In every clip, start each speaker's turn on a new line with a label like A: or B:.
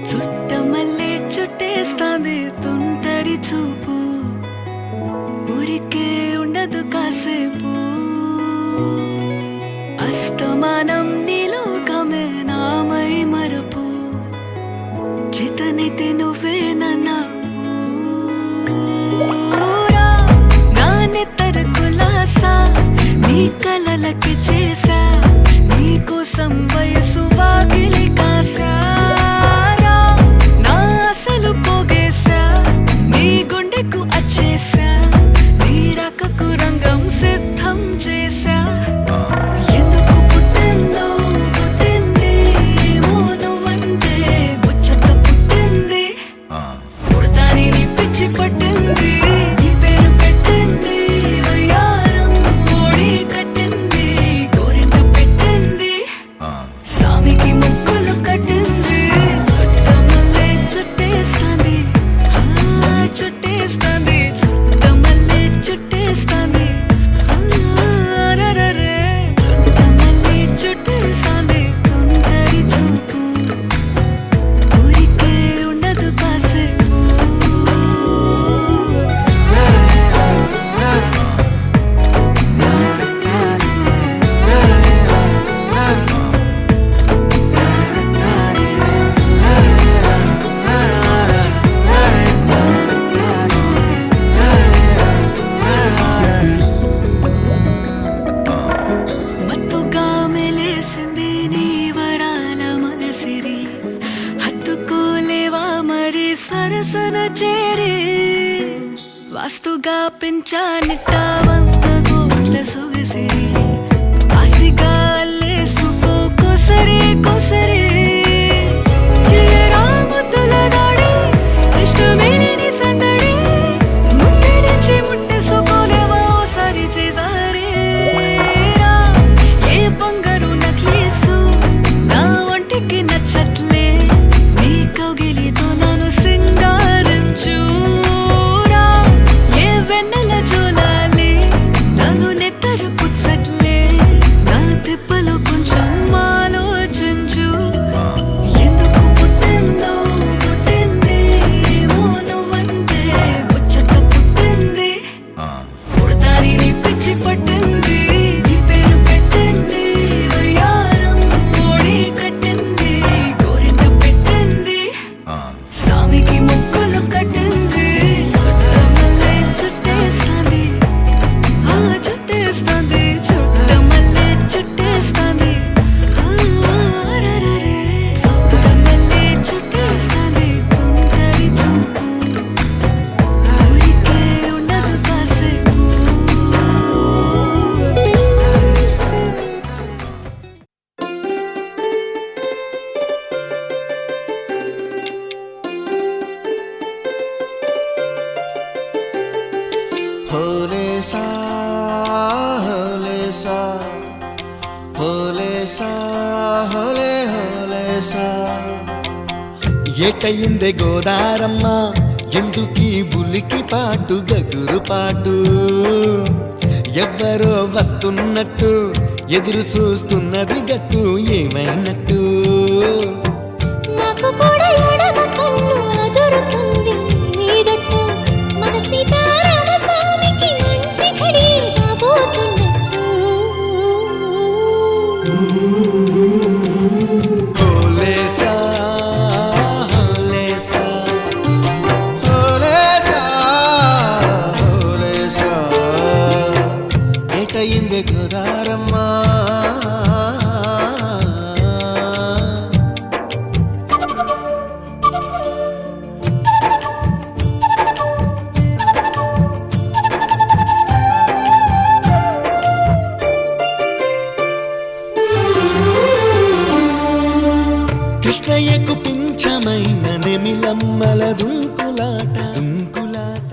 A: చుట్టమల్లే చుట్టేస్తాంది తుంటరి చూపు, ఊరికే ఉండదు కాసేపు. అస్తమానం నీలోకమే నామై మరపు, చేతనైతే నువ్వే నన్నా నా నెత్తర కులాసా నీ కలలకి చేసా, నీ కోసం వయసు వాకిలి కాసా. నా అసలు పోగేసా నీ గుండెకు అచ్చేసా, నీ రకకు రంగం సిద్ధం చేసా. ఎందుకు పుట్టిందో పుట్టింది ఏమో నువ్వంటే ముచ్చట పుట్టింది, పుడతాని నీ పిచ్చి పట్టింది. నీ పేరు పెట్టింది వయ్యారం ఓడి కట్టింది, గోరింట పెట్టింది సామికి ముక్కులు కట్టింది. చుట్టమల్లే చుట్టేస్తాంది చుట్టేస్తాంది, చుట్టమల్లే చుట్టేస్తాంది. అరెరెరె చుట్టమల్లే చుట్టేస్తాంది తుంటరి చూపు, ఊరికే ఉండదు కాసేపు. మత్తుగా మెలేసింది నీ వరాల మనసిరి, హత్తుకోలేవా మరి సరసన చేరి. వాస్తుగా పెంచానిట్ట 100 కోట్ల సొగసిరి, ఆస్తిగా అల్లేసుకో కొసరి కొసరి. చిరాముద్దుల దాడి ఇష్టమేని సందడి, ముట్టడిచి ముట్టేసుకోలేవా ఓసారి చేసారి. ఏ బంగారు నక్లీసు నా ఒంటికి నచ్చట్లే, నీ కౌగిలితో నన్ను సింగారించురా. ఏ వెన్నెల జోలాలి నన్ను నెత్తరు పుచ్చట్లే, నా తిప్పలు కొంచెం ఆలోచించు. ఎందుకు పుట్టిందో పుట్టింది ఏమో నువ్వంటే ముచ్చట పుట్టింది, పుడతాని నీ పిచ్చి పట్టింది. నీ పేరు పెట్టింది వయ్యారం ఓడి కట్టింది, గోరింట పెట్టింది సామికి ముక్కులు కట్టింది. చుట్టమల్లే చుట్టేస్తాంది చుట్టేస్తాంది, చుట్టమల్లే చుట్టేస్తాంది. అరెరెరె చుట్టమల్లే చుట్టేస్తాంది తుంటరి చూపు, ఊరికే ఉండదు కాసేపు.
B: హోలే సా హోలే సా హోలే సా హోలే హోలే సా. ఏటయిందే గోదారమ్మ ఎందుకీ బులికి పాటు గగురు పాటు, ఎవ్వరో వస్తున్నట్టు ఎదురు చూస్తున్నది గట్టు ఏమైనట్టు.
C: నాకు కూడా ఎడమ కన్ను అదురుతుంది నీదట్టు, మన సీతారామ స్వామికి మంచి ఘడి రాబోతున్నట్టు.
B: హోలే సా హోలే సా హోలే సా హోలే సా. ఏటయిందే గోదారమ్మ కృష్ణయ్యకు పింఛమైన నెమిలమ్మల దుంకులాట దుంకులాట.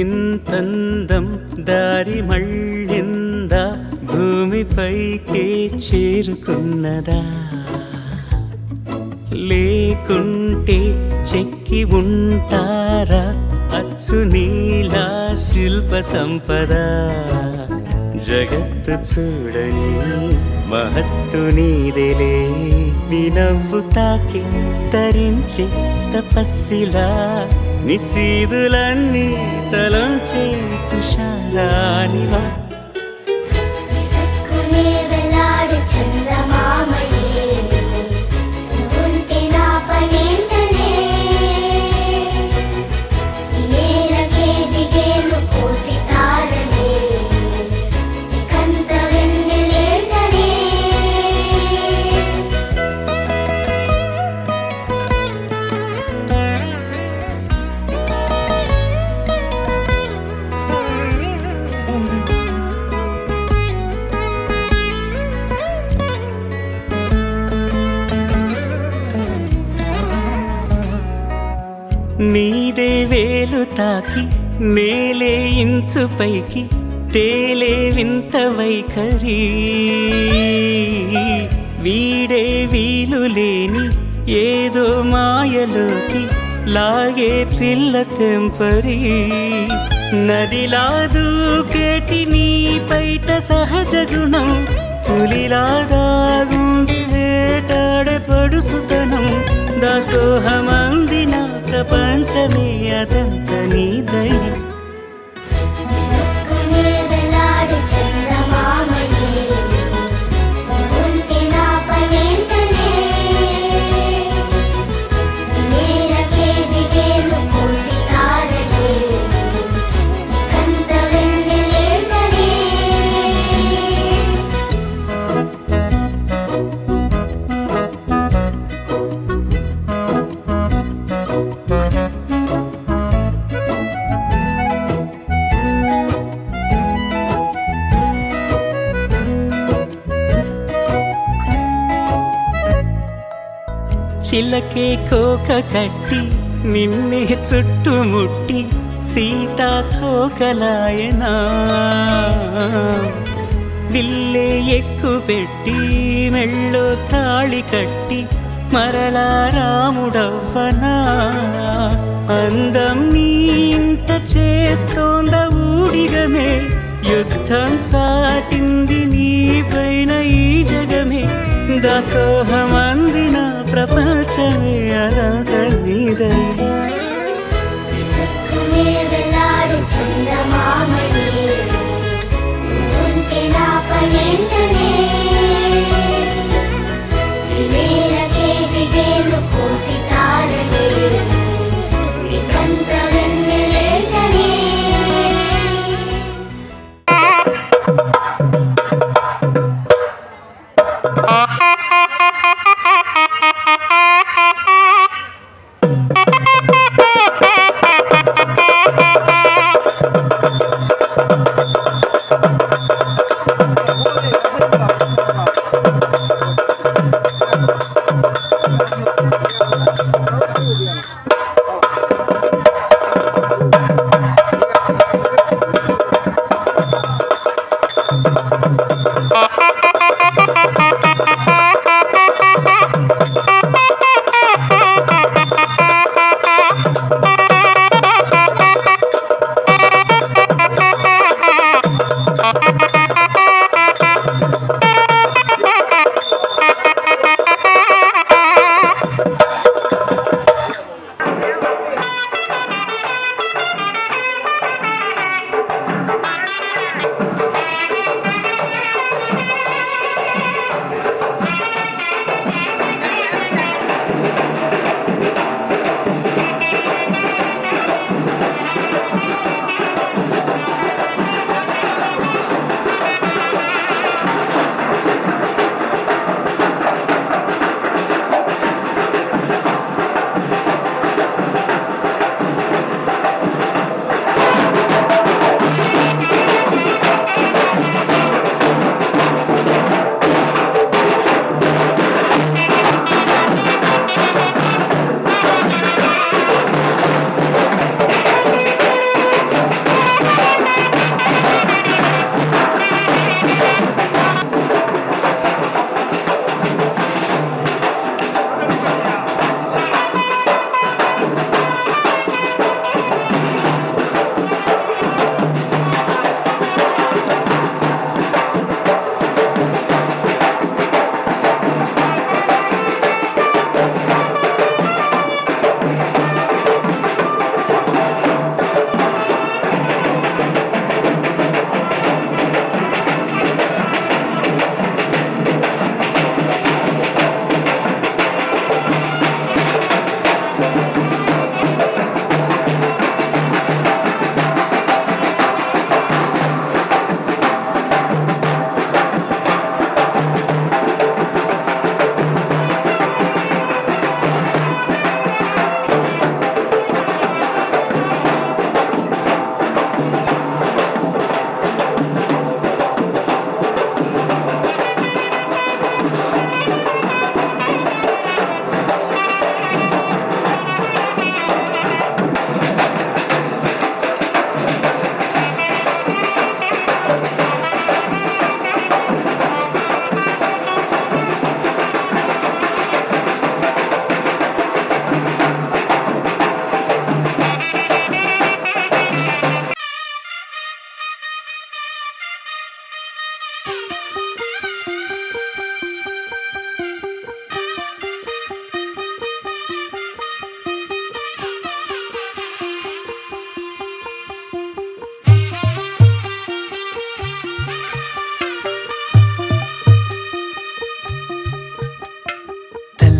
D: ఇంతందం దారి మళ్ళిందా, భూమిపైకే చేరుకున్నదా. లేకుంటే చెక్కి ఉంటారా అచ్చు నీలా శిల్ప సంపద జగత్తు చూడని మహత్తు నీదేలే నీ నవ్వు తాకి తరించే తపస్సిలా నిశీదులన్నీ తలంచే తుషారానివా
C: విసుక్కునే వెలాడు చందమామయే నువ్వుంటే నా పనేంటనే ఈ నేలకే దిగేను కోటి తారలే ఇకంత వెన్నెలేంటనే
D: నీదే వేలు తాకి నేలే ఇంచు పైకి తేలే వింత వైఖరి వీడే వీలు లేని ఏదో మాయలోకి లాగే పిల్ల తెంపరి నదిలా దూకేటి నీ పైట సహజ గుణం పులిలాగాగుండి వేటాడే పడుసుతనం దాసోహమందిన ప్రపంచమే అదంత నీ దయ
C: విసుక్కునే వెలాడు చందమామయే నువ్వుంటే నా పనేంటనే ఈ నేలకే దిగేను కోటి తారలే ఇకంత వెన్నెలేంటనే
D: చిలకే కోక కట్టి నిన్నే చుట్టుముట్టి సీతాకోకలాయనా విల్లే ఎక్కు పెట్టి మెళ్ళో తాళి కట్టి మరలా రాముడవ్వనా అందం నీ ఇంత చేస్తోంద ఊడిగమే యుద్ధం చాటింది నీ పైన ఈ జగమే దాసోహమందిన ప్రపంచమే అనంత నీదై
C: విసుక్కునే వెలాడు చందమామయే నువ్వుంటే నా పనేంటనే ఈ నేలకే దిగేను కోటి తారలే ఇకంత వెన్నెలేంటనే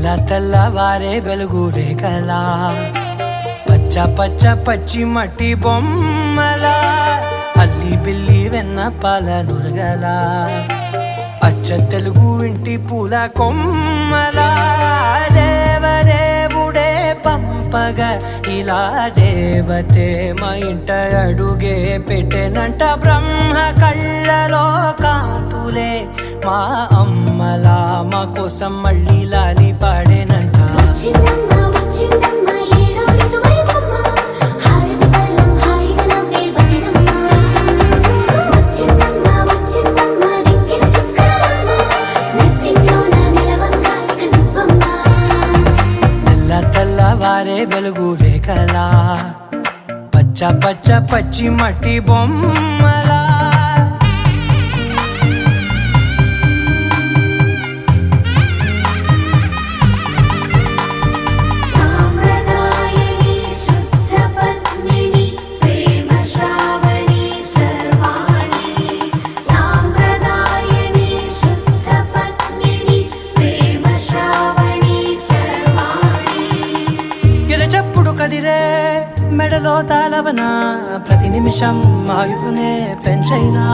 E: తెల్లవారే వెలుగు రేఖలా పచ్చ పచ్చ పచ్చి మట్టి బొమ్మల అల్లి బిల్లి వెన్న పాల నురగల అచ్చ తెలుగు ఇంటి పూల కొమ్మల దేవదేవుడే పంపగా ఇలా దేవతే మా ఇంట అడుగే పెట్టెనంట బ్రహ్మ కళ్ళలో కాంతులే మా అమ్మలా మా కోసం మళ్ళీ లాలి పాడేనంట
C: వచ్చిందమ్మ వచ్చిందమ్మ ఏడో ఋతువైవమ్మ హారతి పళ్ళం హాయిగా నవ్వే వదినమ్మ వచ్చిందమ్మ వచ్చిందమ్మ దిక్కిన చుక్కలమ్మ నెట్టింట్లోన నిలవంగా ఇక నువ్వమ్మ
E: తెల్లవారే వెలుగు రేఖలా పచ్చ పచ్చ పచ్చి మట్టి బొమ్మలా
C: సాంప్రదాయని శుద్ధ పద్మిని ప్రేమ శ్రావణి సర్వాణి సాంప్రదాయని శుద్ధ పద్మిని ప్రేమ శ్రావణి సర్వాణి
E: ఎరచప్పుడు కదిరే మెడలో తాళవన ప్రతి నిమిషం ఆయుధునే పెంచైనా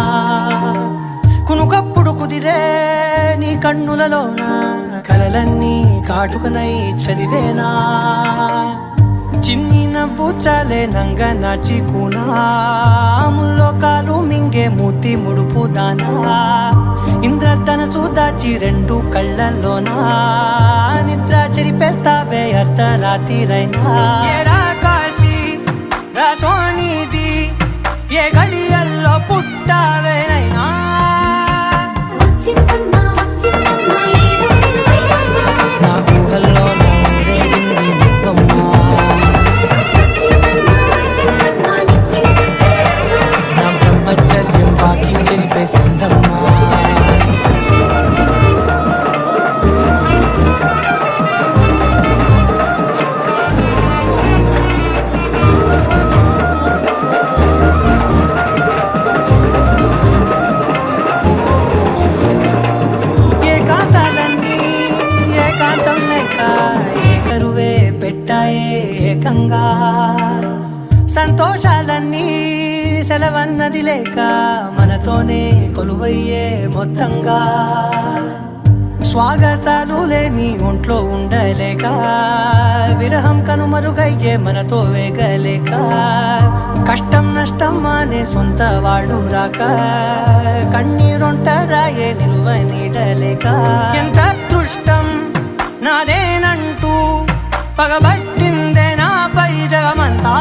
E: కునుకప్పుడు కుదిరే నీ కన్నులలోన కలలన్నీ కాటుకనై చదివేనా చిన్ని నవ్వు చాలే నంగ నాచి కూనాముల్లో కాలు మింగే మూతి ముడుపు దానా ఇంద్రధనసు దాచి రెండు కళ్ళల్లోనా నిద్ర చెరిపేస్తావే అర్ధరాత్రిరైనా ఏరా కాశీ రా సోనిది ఏ గడియల్లో పుట్టావేనైనా
C: వచ్చిందమ్మ వచ్చిందమ్మ ఏడో ఋతువైవమ్మ
E: నా ఊహల్లో రేగింది నువ్వమ్మా
C: వచ్చిందమ్మ వచ్చిందమ్మ దిక్కిన చుక్కలమ్మ
E: నా బ్రహ్మచర్యం బాకీ చెరిపేసిందమ్మా ఏకాంతాలన్నీ ఏకాంతం లేక ఏకరువే పెట్టాయే ఏకంగా సంతోషాలన్నీ సెలవన్నది లేక మనతోనే కొలువయ్యే మొత్తంగా స్వాగతాలు లేని ఒంట్లో ఉండలేక విరహం కనుమరుగయ్యే మనతో వేగలేక కష్టం నష్టం అనే సొంత వాళ్ళు రాక కన్నీరొంటరాయే నిలువ నీడలేక ఎంత అదృష్టం నాదేనంటూ పగబట్టిందే నాపై జగమంతా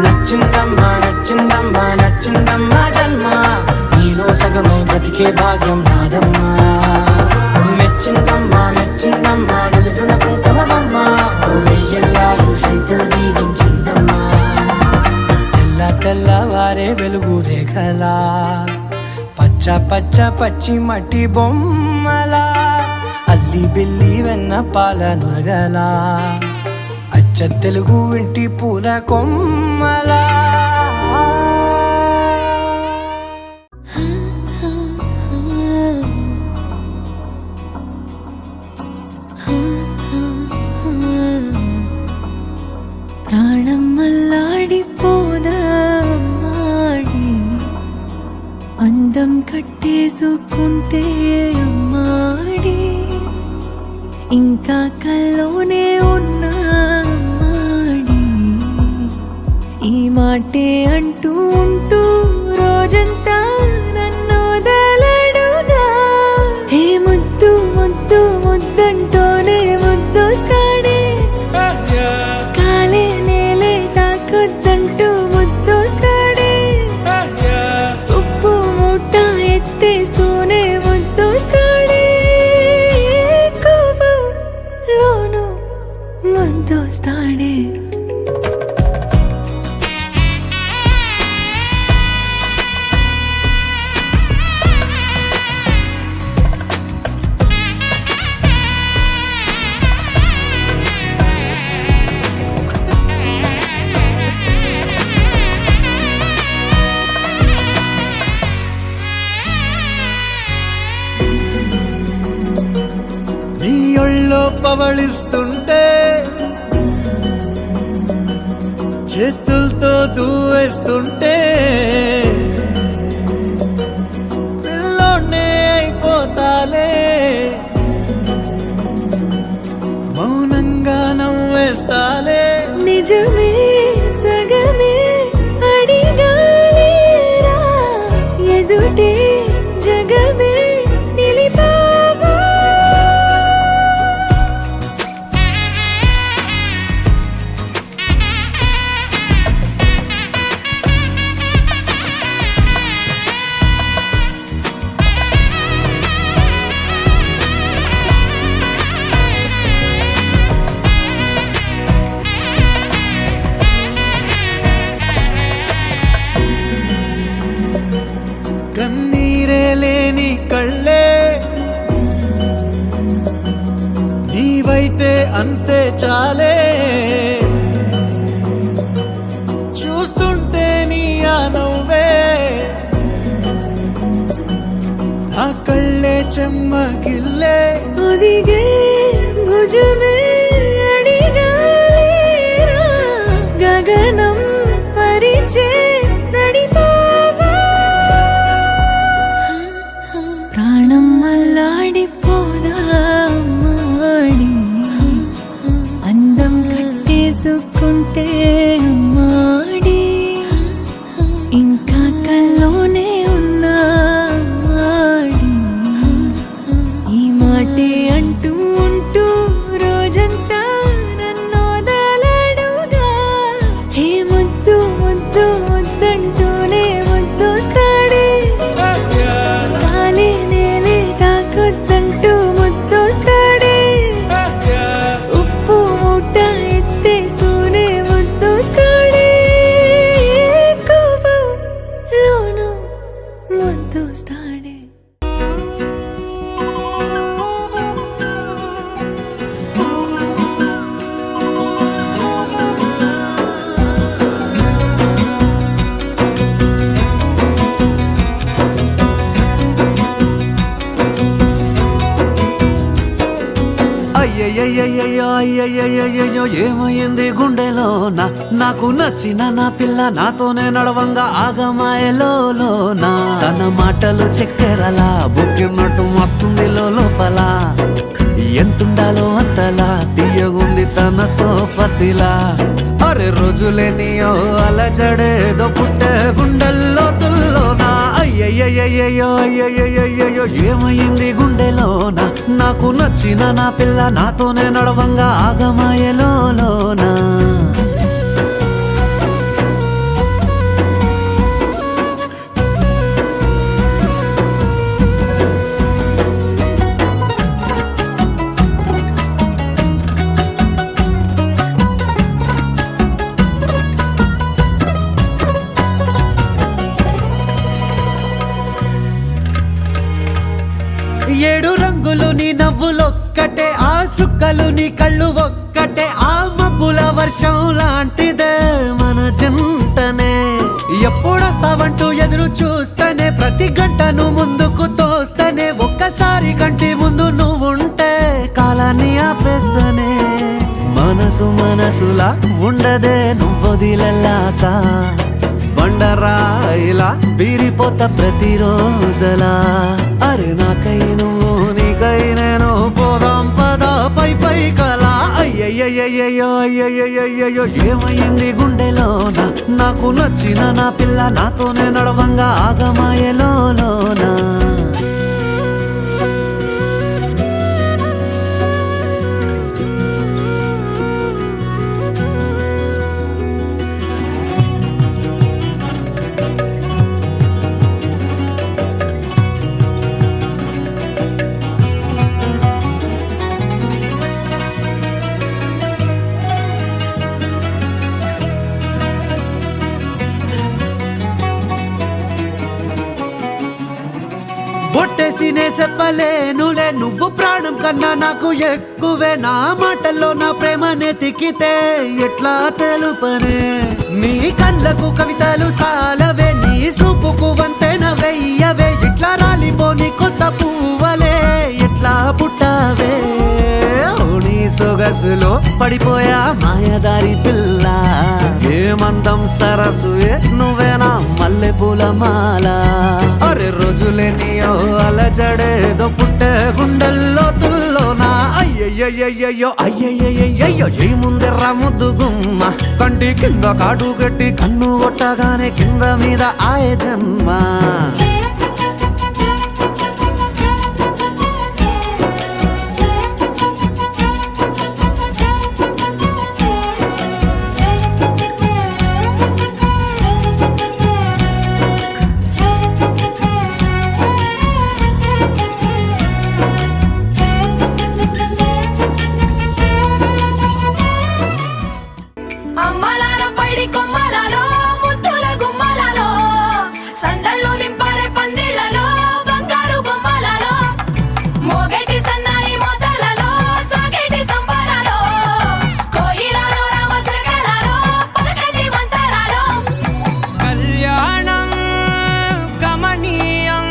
E: నచ్చిందమ్మా నచ్చిందమ్మా నచ్చిందమ్మా జన్మ నీలో సగమై బ్రతికే భాగ్యం నాదమ్మా మెచ్చిందమ్మా మెచ్చిందమ్మా నిలుతున్న కుంకుమమ్మా వెయ్యల్లాలు శంకరు దీవించిందమ్మా తెల్లవారే వెలుగు రేఖలా పచ్చ పచ్చ పచ్చి మట్టి బొమ్మలా అల్లి బిల్లి వెన్న పాల నురగలా అచ్చ తెలుగు ఇంటి పూల కొమ్మలా
A: ప్రాణం మల్లాడిపోదా అమ్మాడి అందం కట్టేసుకుంటే అమ్మాడి ఇంకా కల్లోనే ఉన్నా అమ్మాడి ఈ మాటే అంటూ ఉంటూ రోజంతా నన్ను వదలడుగా హే ముద్దు ముద్దు ముద్దంటూనే ముద్దొస్తాడే కాలే నేలే తాకొద్దంటూ ముద్దొస్తాడే ఉప్పు మూట ఎత్తేస్తూనే ముద్దొస్తాడే కోపంలోను ముద్దొస్తాడే
B: పవళిస్తుంటే చేతులతో దూవేస్తుంటే పిల్లోనే అయిపోతాలే మౌనంగా నవ్వేస్తాలే
A: నిజమే సగమే అడిగాలేరా ఎదుటే జగమే నిలిపావా
B: కన్నీరే లేని కళ్ళే నీవైతే అంతే చాలే చూస్తుంటే నీ ఆ నవ్వే నా కళ్ళే చెమ్మగిల్లే
A: ఒదిగే భుజమే అడిగాలేరా గగనం పరిచే నడిపావా ప్రాణం అల్లాడిపోదా అమ్మాడి అందం కట్టేసుకుంటే అమ్మాడి ఇంకా కల్లోనే ఉన్నా అమ్మాడి ఈ మాటే అంటూ ఉంటూ రోజంతా నన్ను వదలడుగా హే ముద్దు ముద్దు ముద్దంటూనే ముద్దొస్తాడే కాలే నేలే తాకొద్దంటూ ముద్దొస్తాడే ఉప్పు మూట ఎత్తేస్తూనే ముద్దొస్తాడే కోపంలోనూ ముద్దొస్తాడే
B: అయ్యయ్యయ్యయ్యో అయ్యయ్యయ్యయ్యో ఏమైంది గుండెలోన నాకు నచ్చిన నా పిల్ల నాతోనే నడవంగా ఆగమాయలోన తన మాటలు చక్కెరలా బుక్కినట్టు మస్తుంది లోపల ఎంతుండాలో అంతలా తీయగుంది తన సోపతిలా అరే రోజులేనియో అలజడేదో పుట్టే గుండెల్లో తుల్లోనా అయ్యయ్యయ్యయ్యో అయ్యయ్యయ్యయ్యో ఏమైంది గుండెలోన నాకు నచ్చిన నా పిల్ల నాతోనే నడవంగా ఆగమాయలోనా ఏడు రంగులు నీ నవ్వులొక్కటే ఆ సుక్కలు నీ కళ్ళు ఒక్కటే ఆ మబ్బుల వర్షం లాంటిదే మన జంటనే ఎప్పుడొస్తావంటూ ఎదురు చూస్తేనే ప్రతి గంటను ముందుకు తోస్తేనే ఒక్కసారి కంటి ముందు నువ్వుంటే కాలాన్ని ఆపేస్తేనే మనసులా ఉండదే నువ్వొదిలెల్లాక బండరాయిలా బీరిపోత ప్రతిరోజలా అరే నాకై నువ్వు నీకై నేను పోదాం పదా పై కలా అయ్యయ్యయ్యయ్యో అయ్యయ్యయ్యయ్యో ఏమైంది గుండెలోన నాకు నచ్చిన నా పిల్ల నాతోనే నడవంగా ఆగమాయలోనా బొట్టేసినే చెప్పలేనులే నువ్వు ప్రాణం కన్నా నాకు ఎక్కువే నా మాటల్లో నా ప్రేమనే తిక్కితే ఎట్లా తెలుపనే నీ కళ్ళకు కవితలు సాలవే నీ సూపుకు వంతెన వెయ్యవే ఇట్లా రాలిపోని కొత్త పువ్వలే ఎట్లా పుట్టావే నీ వయసులో పడిపోయా మాయదారి పిల్ల ఏమందం సరసు నువ్వేనా మల్లె పూల మాల అరే రోజులేనియో అలజడేదో పుట్టే గుండెల్లో తుల్లోనా అయ్యయ్యయ్యో అయ్యయ్యయ్యో ఈ ముందెర్ర ముద్దు గుమ్మ కంటి కింద కాడు గట్టి కన్ను కొట్టగానే కింద మీద ఆయ జన్మ
C: అమ్మలాల పైడి కొమ్మలలో ముద్దుల గుమ్మలలో సందళ్ళు నింపారే పందిళ్లలో బంగారు బొమ్మలలో మోగేటి సన్నాయి మొదలలో సాగేటి సంబరాలో కోయిలలో రామశకలలో పలకటి మంతరాలో
D: కళ్యాణం గమనీయం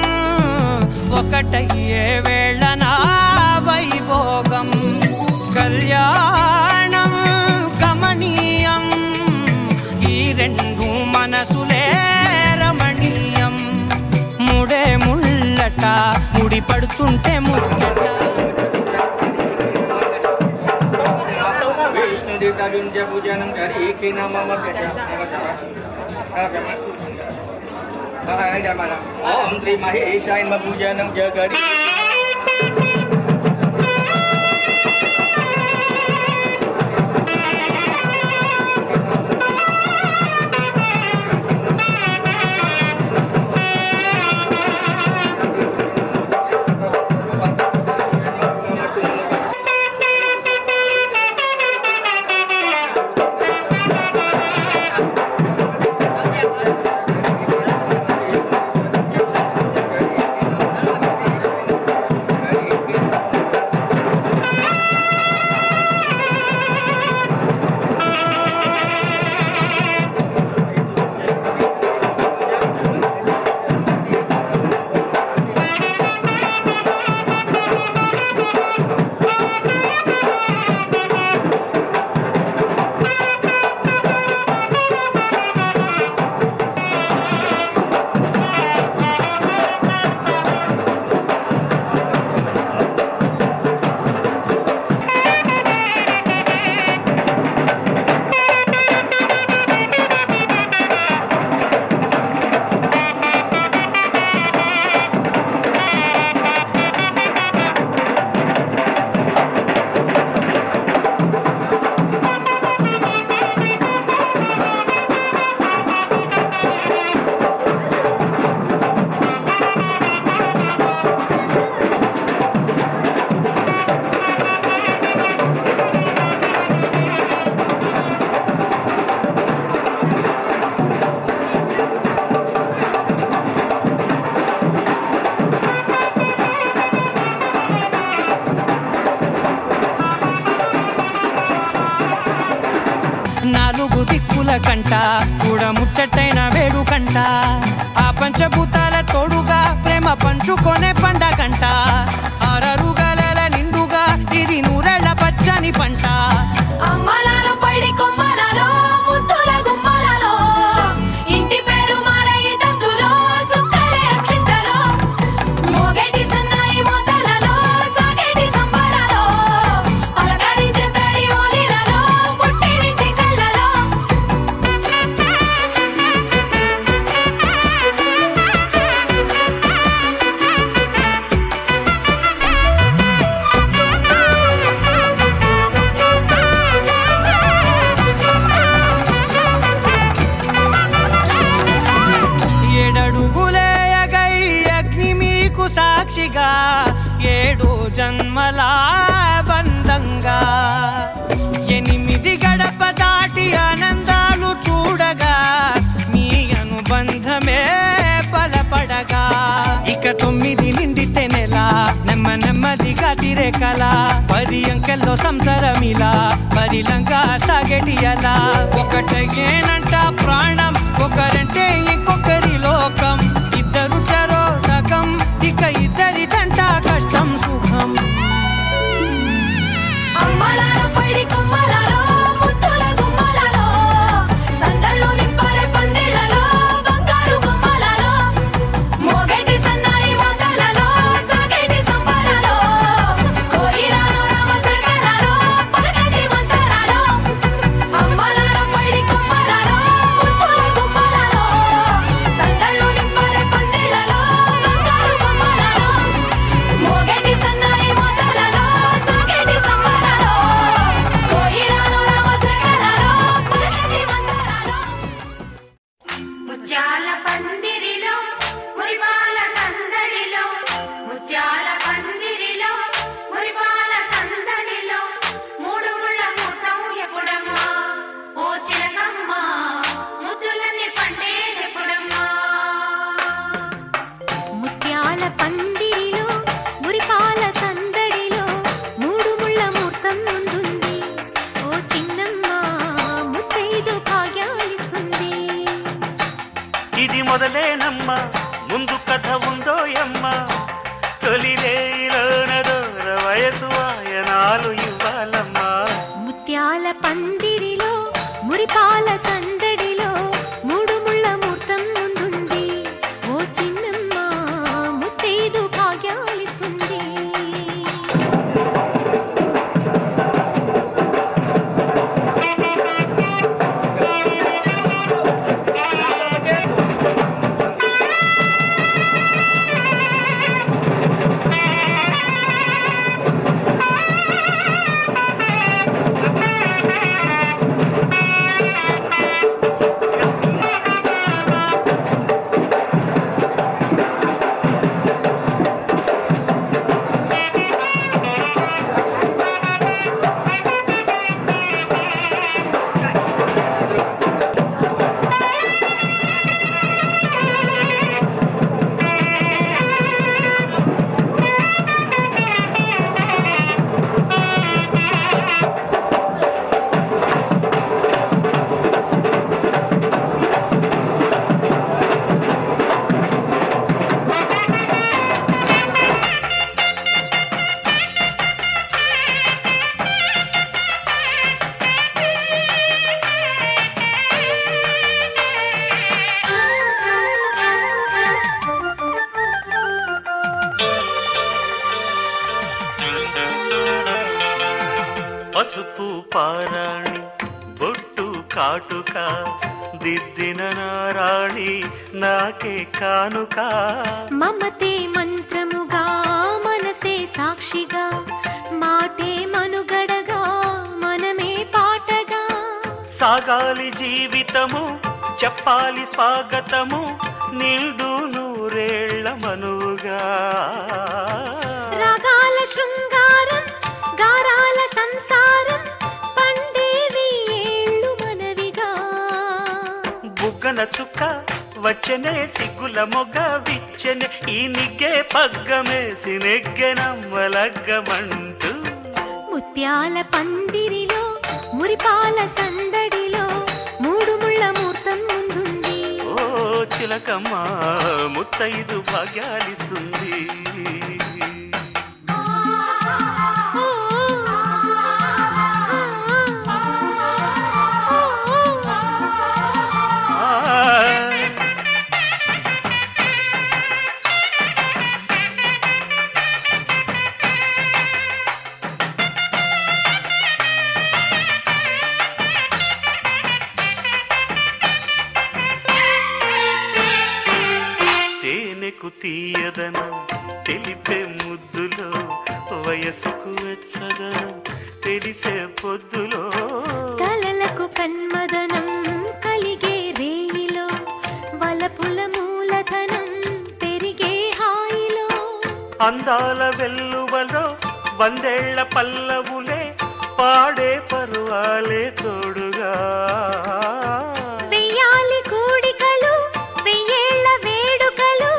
D: ఒకటయ్యే వేళ నా వైభోగం కళ్యాణం గమనీయం ఈ రెండు మనసులే రమణీయం ముడే ముళ్ళట ముడి పడుతుంటే ముచ్చట
F: పూజనం కరీ నమ ఓం శ్రీ మహేశాయ నమ పూజనం జగరి
D: నాలుగు దిక్కుల కంట చూడ ముచ్చటైన వేడు కంట ఆ పంచభూతాల తోడుగా ప్రేమ పంచుకొనే పండగంట ఆరరుగల నిండుగా ఇది నూరెళ్ళ పచ్చని పంట
C: అమ్మలాల పైడి కొమ్మలలో ముద్దుల గుమ్మలలో ఇంటి పేరు మారయి తందులో చుక్కలే అక్షింతలో మోగేటి సన్నాయి మొదలలో సాగేటి సంబరాలో పలకరించే తడి ఓలిలలో పుట్టినింటి కళ్ళలో
D: ఏడడుగులేయగై అగ్ని మీకు సాక్షిగా ఏడు జన్మల బంధంగా ఎనిమిది గడప దాటి ఆనందాలు చూడగా మీ అనుబంధమే బలపడగా ఇక 9 నిండితే నెల నెమ్మదిగా తిరే కల 10 అంకెల్లో సంసారమిలా పరిలంగా సాగేటి అలా ఒకటేనంట ప్రాణం ఒకరంటే ఇంకొకరి లోకం ఇద్దరు చరో సగం ఇక ఇద్దరిదంట కష్టం సుఖం
C: అమ్మలాల పైడి
G: చిలకమ్మ ముందు కథ ఉందోయమ్మ తొలి రేయిలోన దూర వయసు వాయనాలు ఇవ్వాలమ్మా
A: ముత్యాల పందిరిలో మురిపాల సందడిలో మూడు ముళ్ళ ముహూర్తం ముందుంది ఓ చిన్నమ్మ ముత్తైదు భాగ్యాలిస్తుంది
G: పసుపు పారాణి బొట్టు కాటుక దిద్దిన నారాణి నాకే కానుక
A: మమతే మంత్రముగా మనసే సాక్షిగా మాటే మనుగడగా మనమే పాటగా
G: సాగాలి జీవితము చెప్పాలి స్వాగతము నిండు నూరేళ్ల మనుగా
A: రాగాల శృంగారం గారాల సంసారం పండేవి ఏళ్ళు మనవిగా
G: బుగ్గన చుక్క వచ్చనే సిగ్గుల మొగ్గ విచ్చనే ఈ నిగ్గే పగ్గమేసి నెగ్గెనమ్మలగ్గమంటూ
A: ముత్యాల పందిరిలో మురిపాల సందడిలో మూడు ముళ్ళ ముహూర్తం ముందుంది
G: ఓ చిలకమ్మ ముత్తైదు భాగ్యాలిస్తుంది తేనెకు తీయదనం తెలిపే ముద్దులో వయసుకు వెచ్చదనం తెలిసే పొద్దులో
A: కలలకు కన్మదనం కలిగే రేయిలో వలపుల మూలధనం పెరిగే హాయిలో
G: అందాల వెల్లువలో వందేళ్ల పల్లవులే పాడే పరువాలే తోడుగా
A: వెయ్యాలి కూడికలు వెయ్యేళ్ల వేడుకలు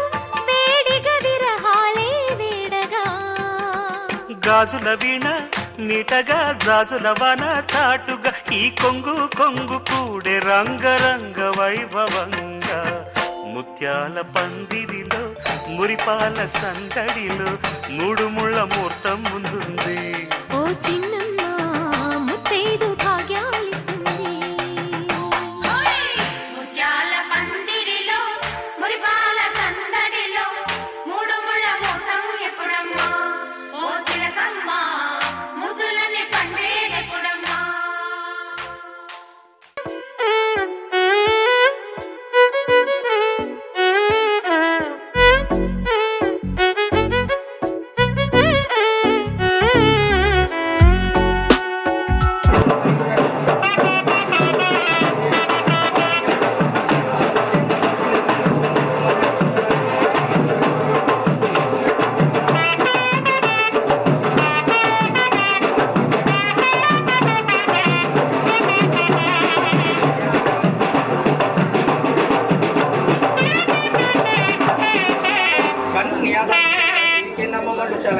A: వేడిగా విరహాలే వేడగా
G: గాజుల వీణ నీటగా గాజుల వన చాటుగా ఈ కొంగు కొంగు కూడే రంగరంగ వైభవంగా ముత్యాల పందిరిలో మురిపాల సందడిలో మూడు ముళ్ళ ముహూర్తం ముందుంది
A: ఓ చిన్నమ్మ ముత్తైదు భాగ్యాలిస్తుంది
C: ముత్యాల పందిరిలో మురిపాల సందడిలో మూడు ముళ్ళ ముహూర్తం ఎప్పుడమ్మా ఓ చిలకమ్మ ముద్దులని పండే ఎప్పుడమ్మా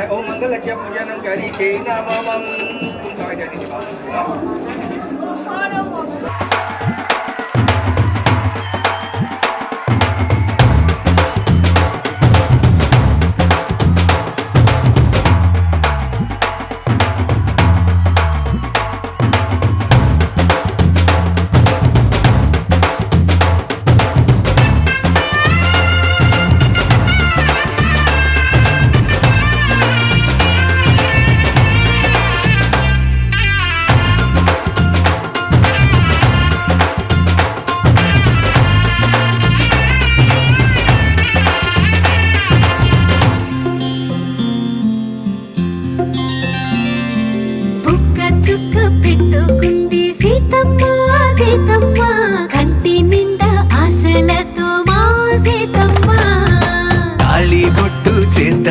F: Om Mangala Jam Pujanam Kari Kena Mamam Untuk ada di bawah.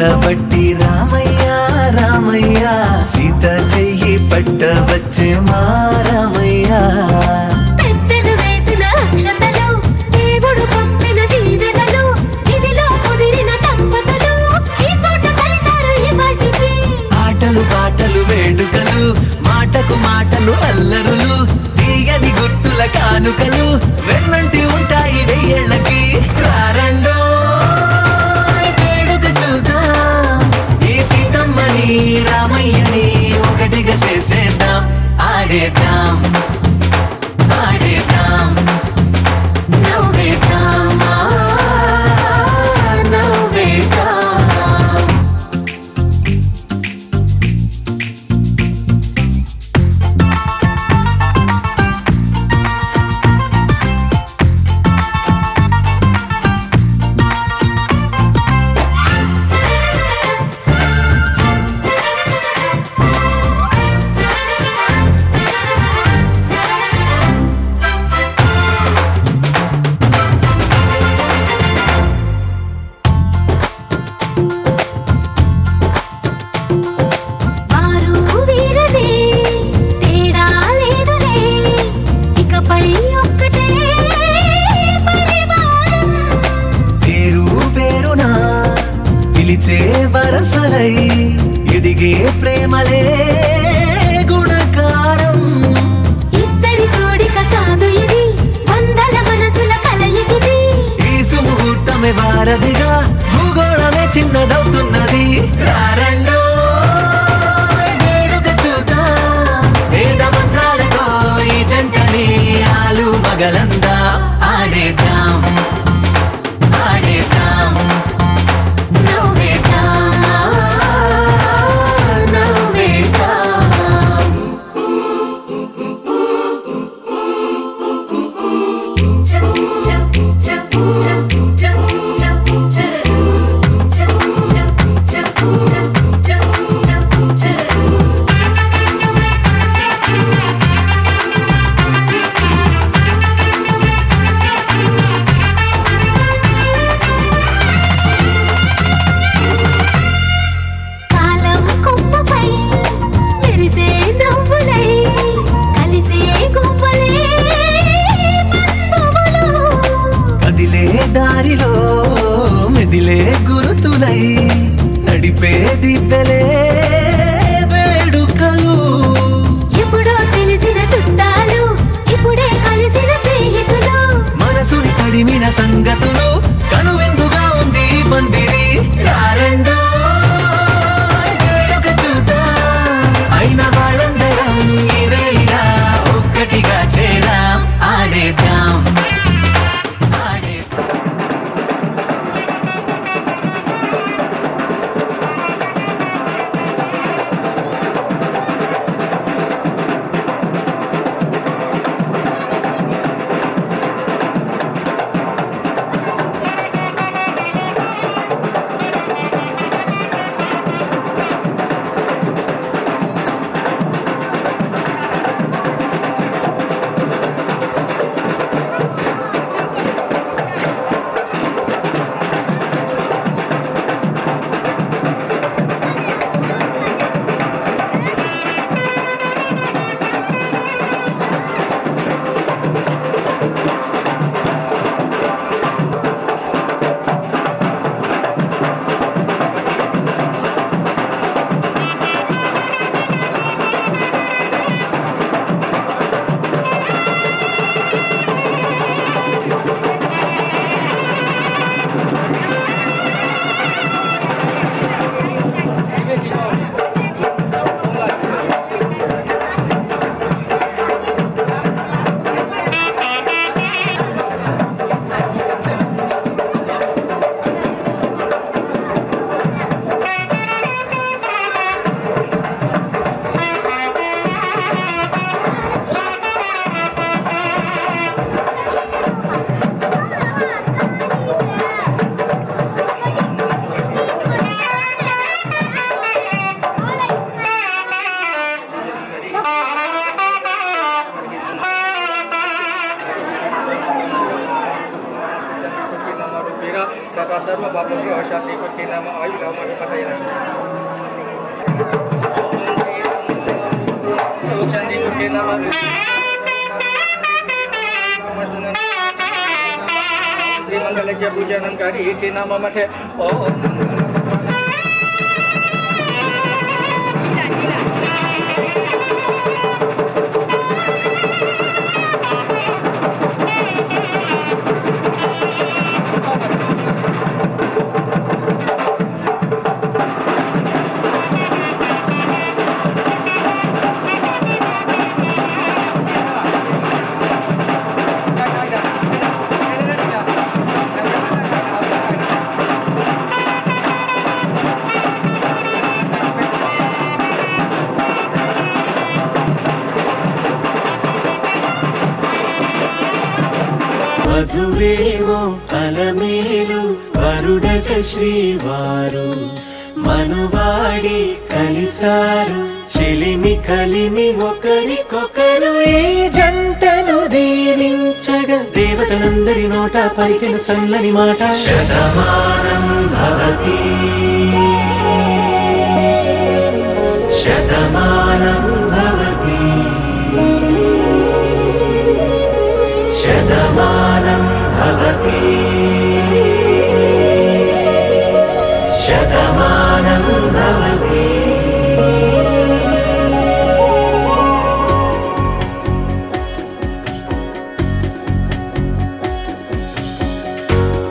H: పట్టబట్టి Ramayya Ramayya Sita చెయ్యి పట్టవచ్చే మా రామయ్య
A: పెద్దలు వేసిన అక్షతలు దేవుడు పంపిన దీవెనలు ఇవిలో కుదిరిన దంపతులు ఈ చోట కలిసారు ఈ వాటికి
H: ఆటలు పాటలు వేడుకలు మాటకు మాటలు అల్లరులు తీయని గుర్తుల కానుకలు వెన్నంటి ఉంటాయి వెయ్యేళ్ళకి రారండో వేడుక చూద్దాం ఈ సీతమ్మని రామయ్యని ఒకటిగా చేసేద్దాం ఆడేద్దాం ఆడేద్దాం
A: నవ్వేద్దాం నవ్వేద్దాం వారు వీరనే తేడా లేదులే ఇకపై ఒక్కటే పరివారం
H: పేరు పేరునా పిలిచే వరసలై ఎదిగే ప్రేమలే గుణకారం
A: ఇద్దరి కోడిక కాదు ఇది వందల మనసుల కలయికిది
H: ఈ సుముహూర్తమే వారధిగా భూగోళమే చిన్నదవుతున్నది రారండో వేడుక చూద్దాం వేద మంత్రాలతో ఈ జంటని ఆలు మగలందా ఆడేద్దాం ఆడేద్దాం
A: నవ్వేద్దాం నవ్వేద్దాం కాలం కొమ్మపై మెరిసే నవ్వులై కలిసే గువ్వలే బంధువులు
H: కదిలే దారిలో మెదిలే గురుతులై నడిపే దిబ్బెలే వేడుకలు
A: ఎప్పుడో తెలిసిన చుట్టాలు ఇప్పుడే కలిసిన స్నేహితులు
H: మనసుని తడిమిన సంగతులు కనువిందుగా ఉంది ఈ పందిరి రారండో వేడుక చూద్దాం అయిన వాళ్ళందరం ఈ వేళ ఒక్కటిగా చేరాం ఆడేద్దాం ఆడేద్దాం
F: तथा सर्व पापोभ्यो शांति के नाम आयुर्धाम पतये चंडी के नाम मंगल पूजन करी के नाम मठे ओम
H: మధువేమో అలమేలు వరుడట శ్రీవారు మనువాడి కలిసారు చెలిమి కలిమి ఒకరికొకరు ఈ జంటను దీవించగా దేవతలందరి నోట పలికిన చల్లని మాట శతమానం భవతి శతమానం భవతి శతమానం భవతి శతమానం భవతి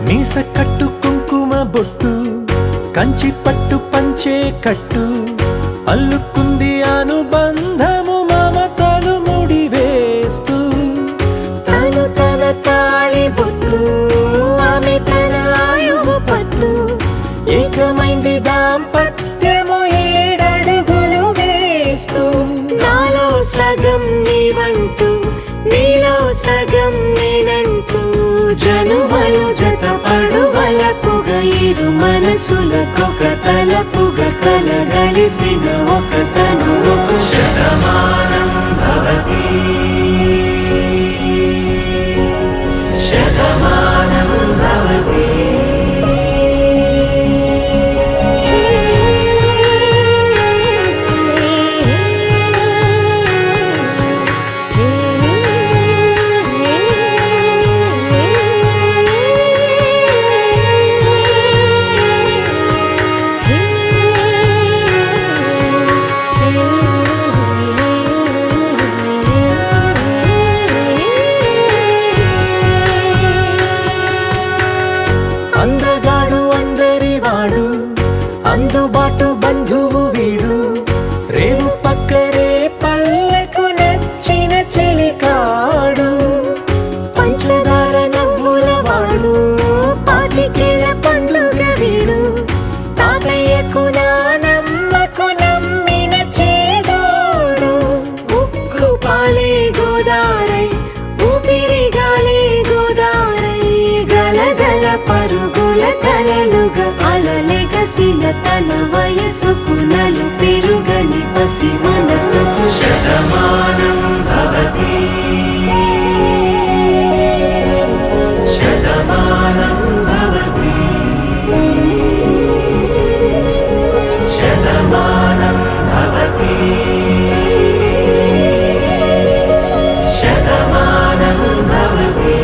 H: మీస కట్టు కుంకుమ బొట్టు కంచి పట్టు పంచే కట్టు అల్లుకుంది అనుబంధము మమతలు ముడివేస్తూ తను తన తాళి బొట్టు ఆమె తన ఆయువు పట్టు ఏకమైంది దాంపత్యము 7 అడుగులు వేస్తూ నాలో సగం నీవంటూ నీలో సగం నేనంటూ జనుమలు జత పడువలపుగ ఇరు మనసులకొక తలపుగ కలగలిసిన ఒక తను శతమానం భవతి శతమానం భవతి అందగాడు అందరివాడు అందుబాటు బంధువు వీడు రేవు పక్కరే పల్లెకు నచ్చిన చెలికాడు పంచదార నవ్వుల వాడు పాతికేల పండుగ వీడు తాతయ్యకు నానమ్మకు నమ్మిన చేదోడు ఉక్కు పాలే గోదారై ఊపిరిగాలే గోదారై గలగల పరుగుల కలలుగా అలలెగసిన తన వయసుకు నలు పెరుగని పసి మనసుకు శతమానం భవతి శతమానం భవతి శతమానం భవతి శతమానం భవతి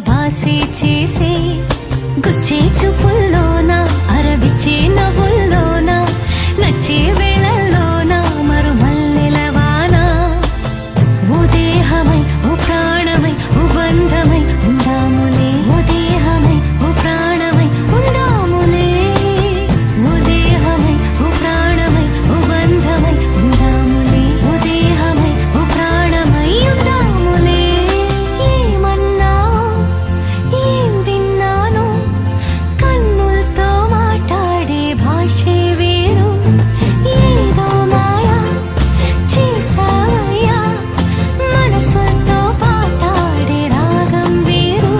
A: భాసే చేసే గుచ్చే చూపుల్లోన అరవిచ్చే నవ్వుల్లోన నచ్చే వేళల్లోన మరు మల్లెలవాన ఓ దేహమై ఓ ప్రాణమై ఓ బంధమై ఉందాములే ఓ దేహమై ఓ ప్రాణమై ఉందాములే ఓ దేహమై ఓ ప్రాణమై ఓ బంధమై ఉందాములే ఓ దేహమై ఓ ప్రాణమై ఉందాములే ఏమన్నావో ఏం విన్నానో కన్నులతో మాట్లాడే భాషే వేరు ఏదో మాయా చేసావయ్యా మనసుతో పాటాడే రాగం వేరు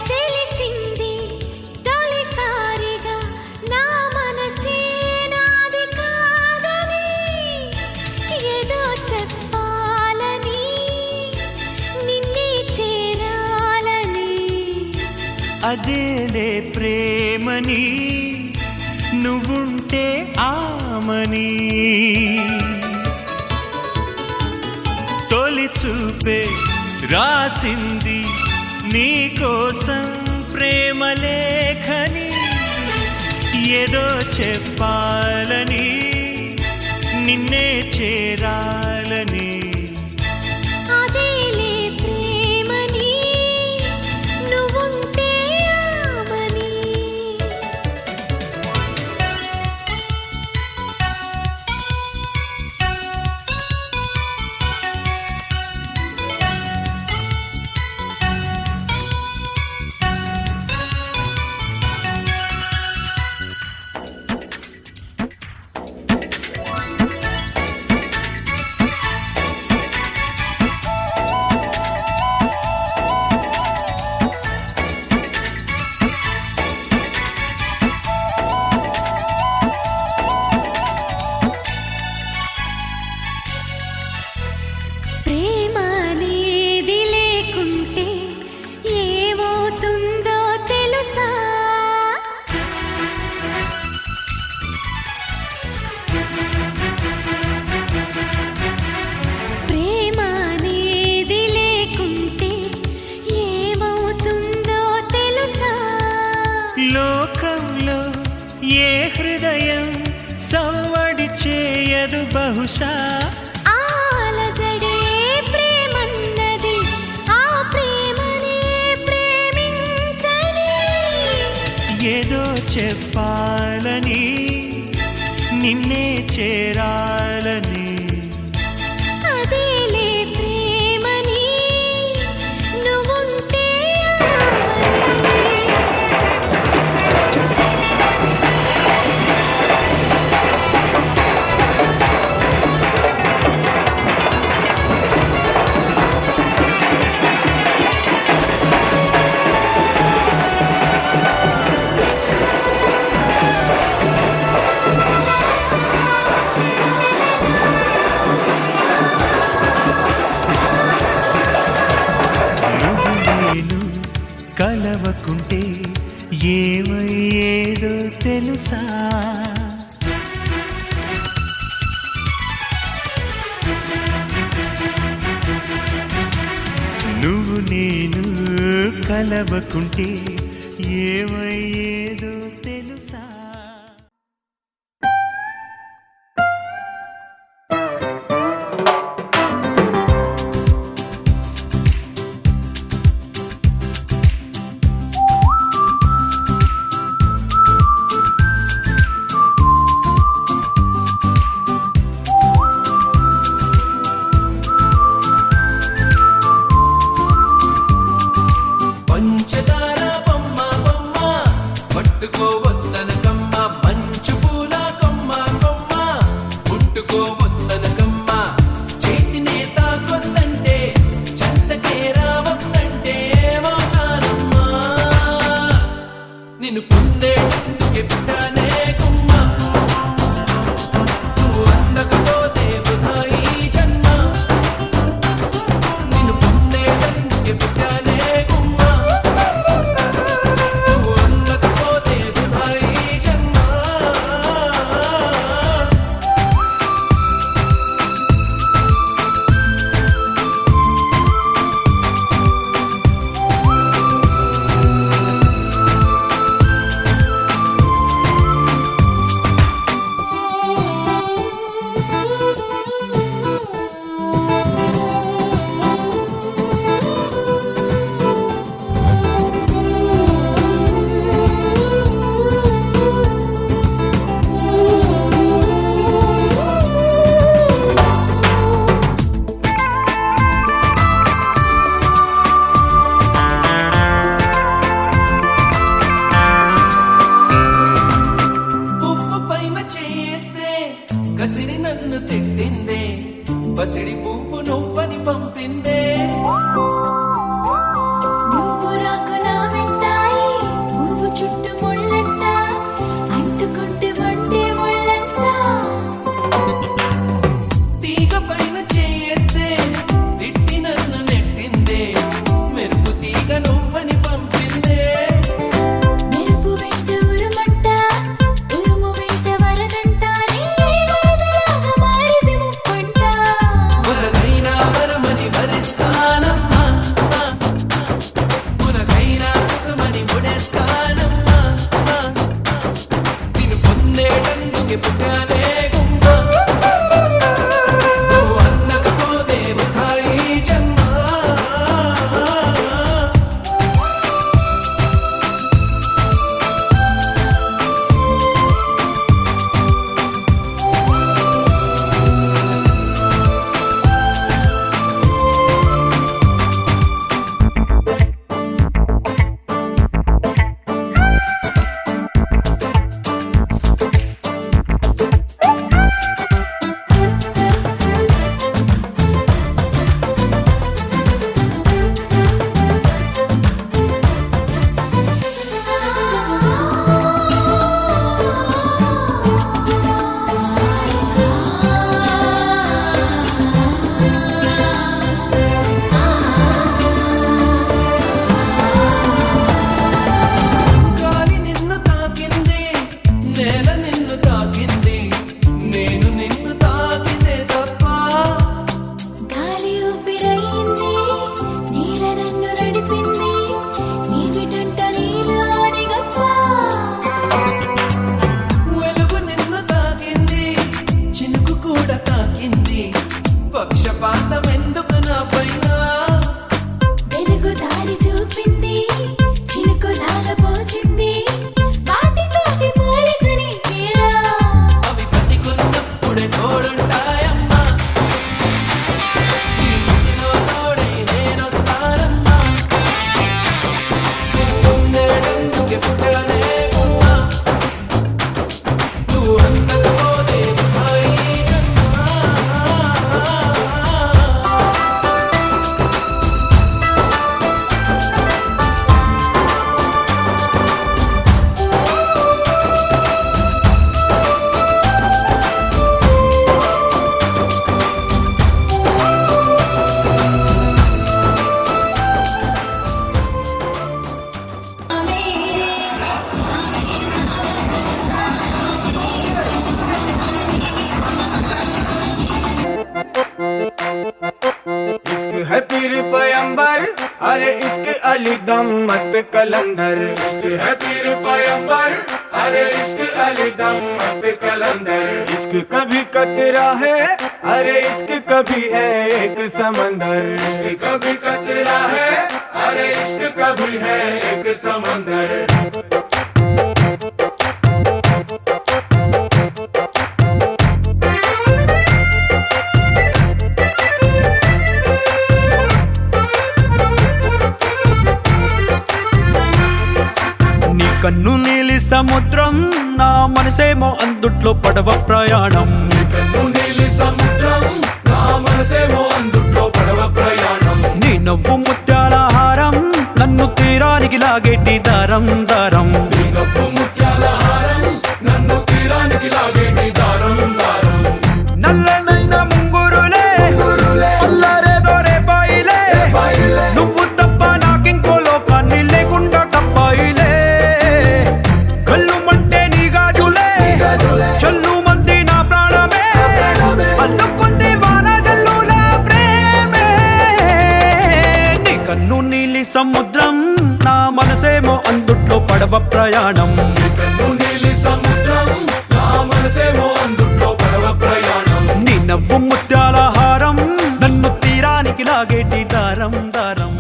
A: తెలిసింది తొలిసారిగా నా మనసే నాది కాదని ఏదో చెప్పాలని నిన్నే చేరాలని
G: అదేలే ప్రేమని నువ్వుంటే ఆమని తొలి చూపే రాసింది నీకోసం ప్రేమ లేఖని ఏదో చెప్పాలని నిన్నే చేరాలని
A: అదేలే ప్రేమని నువ్వుంటే ఆమని ప్రేమ అనేది లేకుంటే ఏమవుతుందో తెలుసా ప్రేమ అనేది లేకుంటే ఏమవుతుందో తెలుసా
G: లోకంలో ఏ హృదయం సవ్వడి చేయదు బహుశా
A: ఆలజడే ప్రేమన్నది ఆ ప్రేమనే ప్రేమించని
G: ఏదో చెప్పాలని నిన్నే చేరాలని
A: అదేలే ప్రేమని నువ్వుంటే ఆమని
G: కలవకుంటే ఏమయ్యేదో తెలుసా?
I: పంచదార బొమ్మ బొమ్మ పట్టుకోవద్దనకమ్మ, మంచు పూల కొమ్మ కొమ్మ ముట్టుకోవద్దనకమ్మ, చేతినే తాకొద్దంటే చెంతకే రావద్దంటే ఏమవుతానమ్మా, నిన్ను పొందేటందుకే పుట్టానే గుమ్మ, నువ్వు అందకపోతే వృధా ఈ జన్మ, నిన్ను పొందేటందుకే పుట్టానే గుమ్మ, నువ్వు అందకపోతే వృధా ఈ జన్మ. పువ్వు పైన చేస్తే కసిరి నన్ను తిట్టిందే, పసిడి పువ్వు నువ్వని పంపిందే,
A: నువ్వు రాకు నా వెంటాయి నువ్వు చుట్టూ ముళ్ళంట అంటుకుంటే మండే ముళ్ళంట
I: తీగ పైన చేస్తే తిట్టి నన్ను నెట్టిందే, మెరుపు తీగ నువ్వని పంపిందే,
A: మెరుపు వెంట ఉరుమంట ఉరుము వెంట వరదంట నీ వరదలాగా మారిది ముప్పంట
I: వరదైనా వరమని భరిస్తానమ్మా, మునకైనా సుఖమని ముడేస్తానమ్మా, నిన్ను పొందేటందుకే పుట్టానే గుమ్మ, నువ్వు అందకపోతే వృధా ఈ జన్మ. గాలి నిన్ను తాకింది, నేల నిన్ను తాకింది, నేను నిన్ను తాకితే తప్ప,
A: గాలి ఊపిరయింది నీల నన్ను నడిపింది ఏమిటంట నీలోని గొప్ప
I: వెలుగు నిన్ను తాకింది, చినుకు కూడా తాకింది, పక్షపాతం ఎందుకు నా పైన,
A: వెలుగు దారి చూపింది చినుకులాల పోసింది వాటితోటి పోలికని తీరా
I: అవి బతికున్నప్పుడే తోడుంటాయమ్మా, ఈ చుట్టిలో తోడై నేనొస్తానమ్మా, నిన్ను పొందేటందుకే పుట్టానే గుమ్మ, నువ్వు అందకపోతే వృధా ఈ జన్మ.
H: अरे इश्क अली दम मस्त कलंदर, इश्क है पीर पैगंबर, अरे इश्क अली दम मस्त कलंदर। इश्क कभी कतरा है, अरे इश्क कभी है एक समंदर, इश्क कभी कतरा है, अरे इश्क कभी है एक समंदर।
D: కన్ను నీలి సముద్రం నా మనసేమో అందుట్లో పడవ ప్రయాణం,
H: కన్ను నీలి సముద్రం నా మనసేమో అందుట్లో పడవ ప్రయాణం।
D: నీ నవ్వు ముత్యాల హారం నన్ను తీరానికి లాగేటి దారం దారం,
H: నీ నవ్వు ముత్యాల హారం నన్ను తీరానికి లాగేటి దారం దారం।
D: నల్లనైన ముంగురులే అల్లారేదో రేపాయిలే, నువ్వు తప్ప నాకింకో లోకాన్ని లేకుండా కప్పాయిలే। కళ్ళు మంటే నీ గాజులే చల్లు మంది నా ప్రాణమే, అల్లుకుంది వాన జల్లుల ప్రేమే। నీ కన్ను నీలి సముద్రం నా మనసేమో అందుట్లో పడవ ప్రయాణం,
H: కన్ను నీలి సముద్రం నా మనసేమో అందుట్లో పడవ ప్రయాణం।
D: నీ నవ్వు ముత్యాల హారం నన్ను తీరానికి లాగేటి దారం దారం।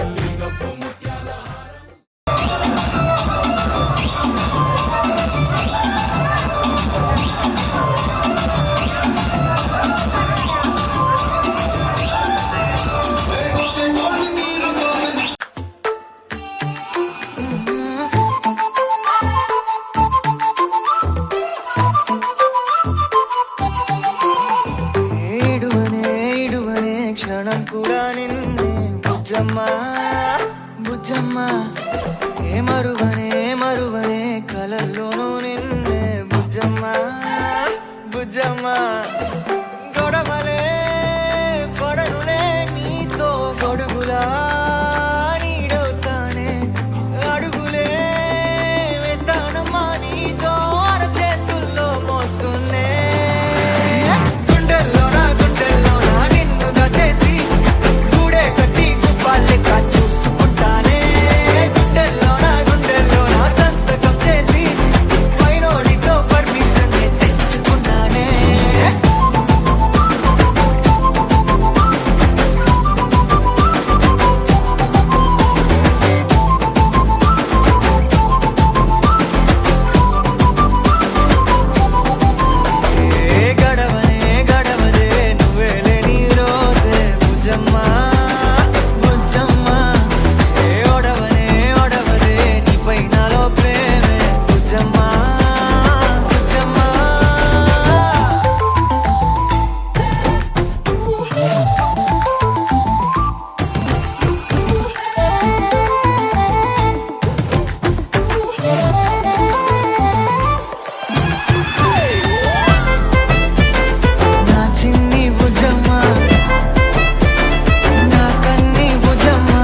E: ఇడువనే క్షణం కూడా నిన్నే బుజ్జమ్మా బుజ్జమ్మా, ఏ మరువనే కలల్లోనూ నిన్నే బుజ్జమ్మా బుజ్జమ్మా। గొడవలే పడనులే నీతో గొడుగులా నీడవుతానే, అడుగులే వేస్తానమ్మా నీతో అరచేతుల్లో మోస్తున్నే। గుండెల్లోనా నిన్ను దచేసి గూడే కట్టి గుప్పాలెక్క చూసుకుంటానే, గుండెల్లోనా సంతకం చేసి పైనోడితో పర్మిషన్ తెచ్చుకున్నానే। గడవదే నువ్వే లేని రోజే బుజ్జమ్మా బుజ్జమ్మా, ఓడవదే నీపై నాలో ప్రేమే బుజ్జమ్మా బుజ్జమ్మా। నా చిన్ని బుజ్జమ్మా, నా కన్ని బుజ్జమ్మా,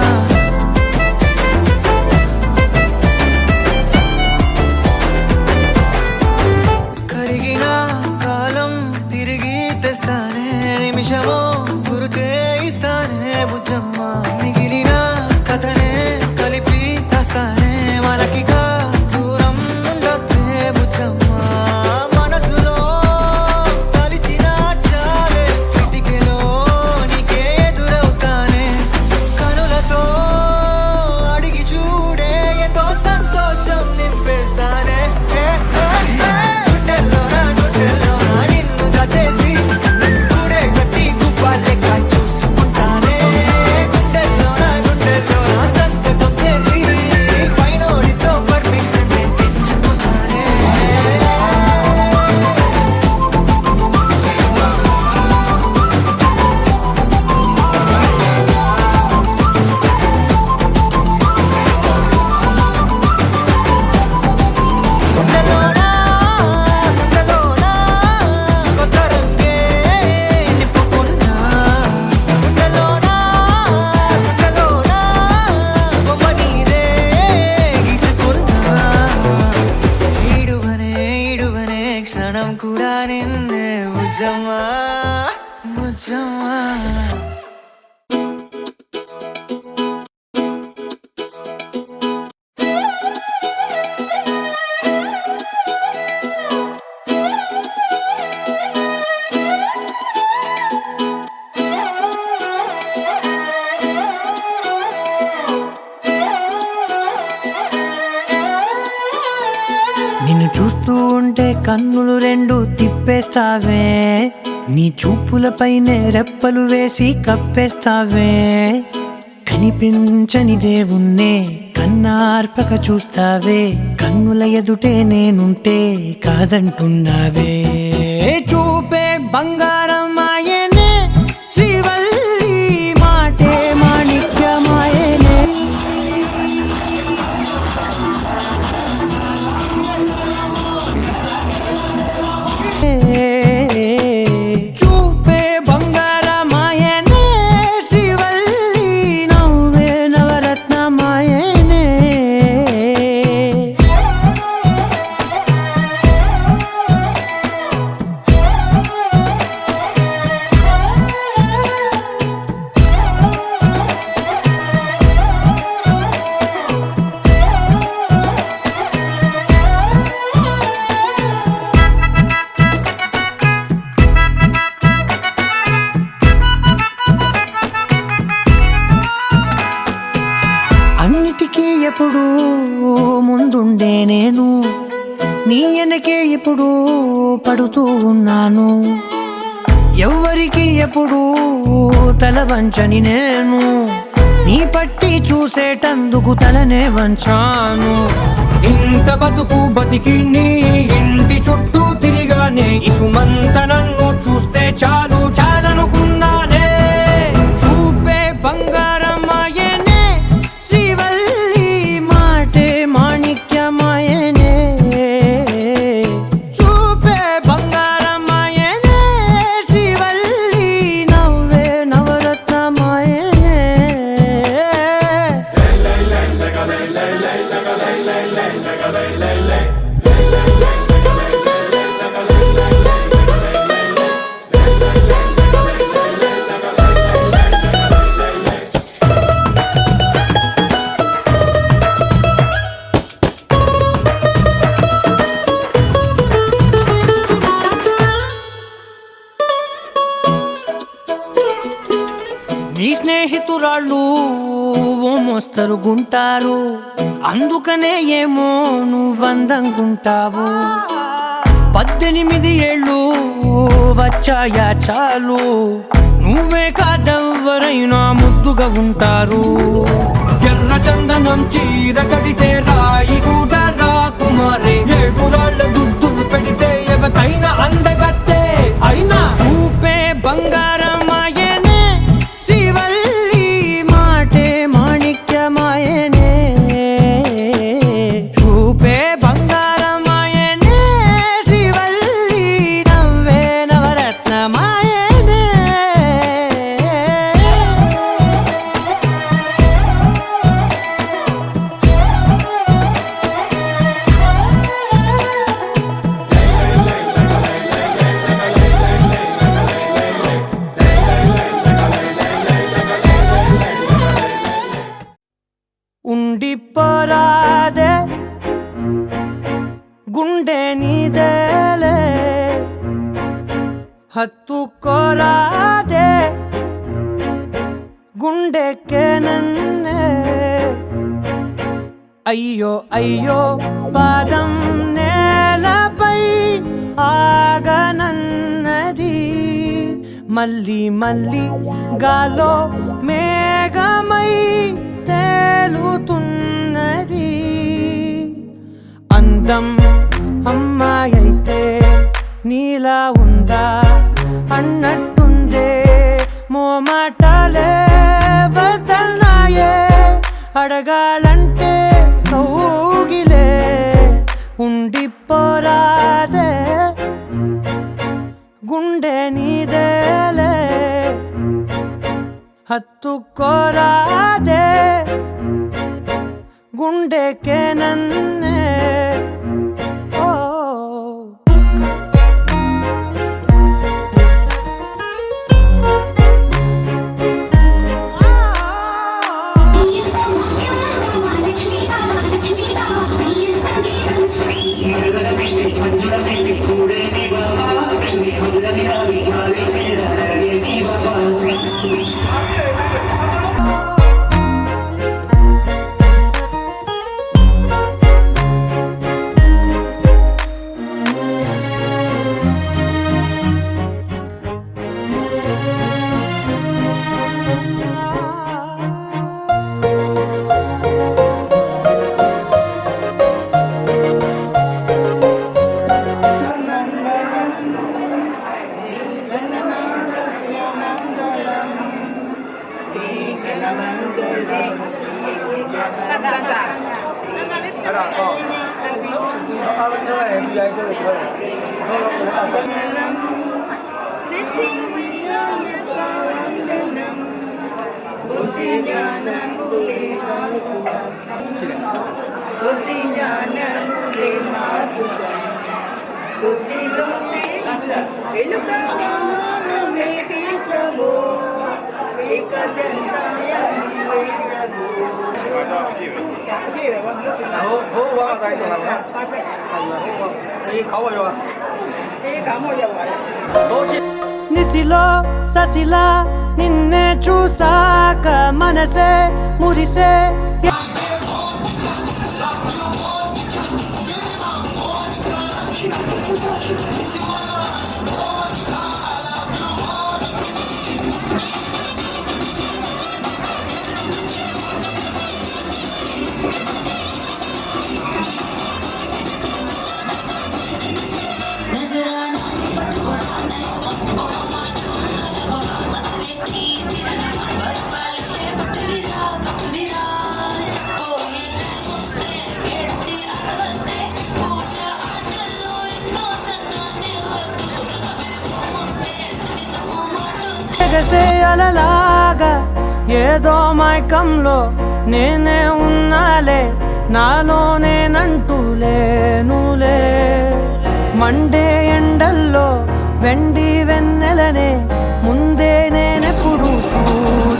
E: కరిగిన కాలం తిరిగి తెస్తానే, నిమిషమో గుర్తే ఇస్తానే బుజ్జమ్మా। మిగిలిన కథనే కలిపి తెస్తానే, మనకిగా దూరం ఉండొద్దే బుజ్జమ్మా। మనసులో తలిచిన చాలే చిటికెలో నీకే ఎదురవుతానే, కనులతో అడిగి చూడే ఎంతో సంతోషం నింపేస్తానే। గుండెల్లోనా నిన్ను దచేసి గూడే కట్టి గుప్పాలెక్క చూసుకుంటానే, గుండెల్లోనా సంతకం చేసి పైనోడితో పర్మిషన్ తెచ్చుకున్నానే। గుండెల్లోనా కొత్త రంగే నింపుకున్నా, గుండెల్లోనా బొమ్మ నీదే గీసుకున్నా। ఇడువనే క్షణం కూడా నిన్నే బుజ్జమ్మా బుజ్జమ్మా। చూస్తుంటే కన్నులు రెండు తిప్పేస్తావే, నీ చూపులపైనే రెప్పలు వేసి కప్పేస్తావే, కనిపించని దేవుణ్ణే కన్నార్పక చూస్తావే, కన్నుల ఎదుటే నేనుంటే కాదంటున్నావే. చూపే బంగారమాయనే శ్రీవల్లి, మాటే మాణిక్యమాయనే. చూపే బంగారమాయనే శ్రీవల్లి, నవ్వే నవరత్నమాయనే. అన్నిటికీ ఎప్పుడు ముందుండే నేను, నీ వెనకే ఎప్పుడు పడుతూ ఉన్నాను, ఎవ్వరికి ఎప్పుడు తల వంచని నేను, నీ పట్టి చూసేటందుకు తలనే వంచాను. ఇంత బతుకు బతికి నీ ఇంటి చుట్టూ తిరిగానే, ఇసుమంత నన్ను చూస్తే చాలు చాలనుకున్నానే. చూపే బంగారమాయనే శ్రీవల్లి, మాటే మాణిక్యమాయనే. చూపే బంగారమాయనే శ్రీవల్లి, నవ్వే నవరత్నమాయనే. నీ స్నేహితురాళ్ళు ఓ మోస్తరుగుంటారు, అందుకనే ఏమో నువ్వందంగుంటావు. 18 ఏళ్ళు వచ్చాయా చాలు, నువ్వే కాదెవ్వరైనా ముద్దుగా ఉంటారు. ఎర్ర చందనం చీర కడితే రాయి కూడా రాకుమారే, 7 రాళ్ళ దుద్దులు పెడితే ఎవతైనా అందగత్తే అయినా. చూపే బంగారమాయనే శ్రీవల్లి, మాటే మాణిక్యమాయనే. చూపే బంగారమాయనే శ్రీవల్లి, నవ్వే నవరత్నమాయనే. ఉండిపోరాదే గుండె నీదేలే, హత్తుకోరాదే గుండెకే నన్నే. అయ్యో అయ్యో పాదం నేలపై ఆగనన్నది, మళ్ళీ మళ్ళీ గాలో మేఘమై తేలుతున్నది. అందం అమ్మాయైతే నీలా ఉందా అన్నట్టుందే, మోమాటలే వదల్నాయే, అడగాలంటే కౌగిలే. ఉండిపోరాదే గుండె నీదేలే, హత్తుకోరాదే గుండెకే నన్నే.
F: အဲ့ဒါတော့အားလုံးပြောရင်ဒီတိုင်းဆိုလို့ပြောတယ်ဟိုဘာတိုင်းတော့လားဒီခေါ်ရောဒီခေါ်မရောပါဟို
D: Nisilo sasila ninne chusaka manase murise ఎగసే అలలాగా ఏదో మైకంలో నేనే ఉన్నాలే నాలోనే నంటూలేనులే మండే ఎండల్లో వెండి వెన్నెలనే ముందే నేనెప్పుడు చూడ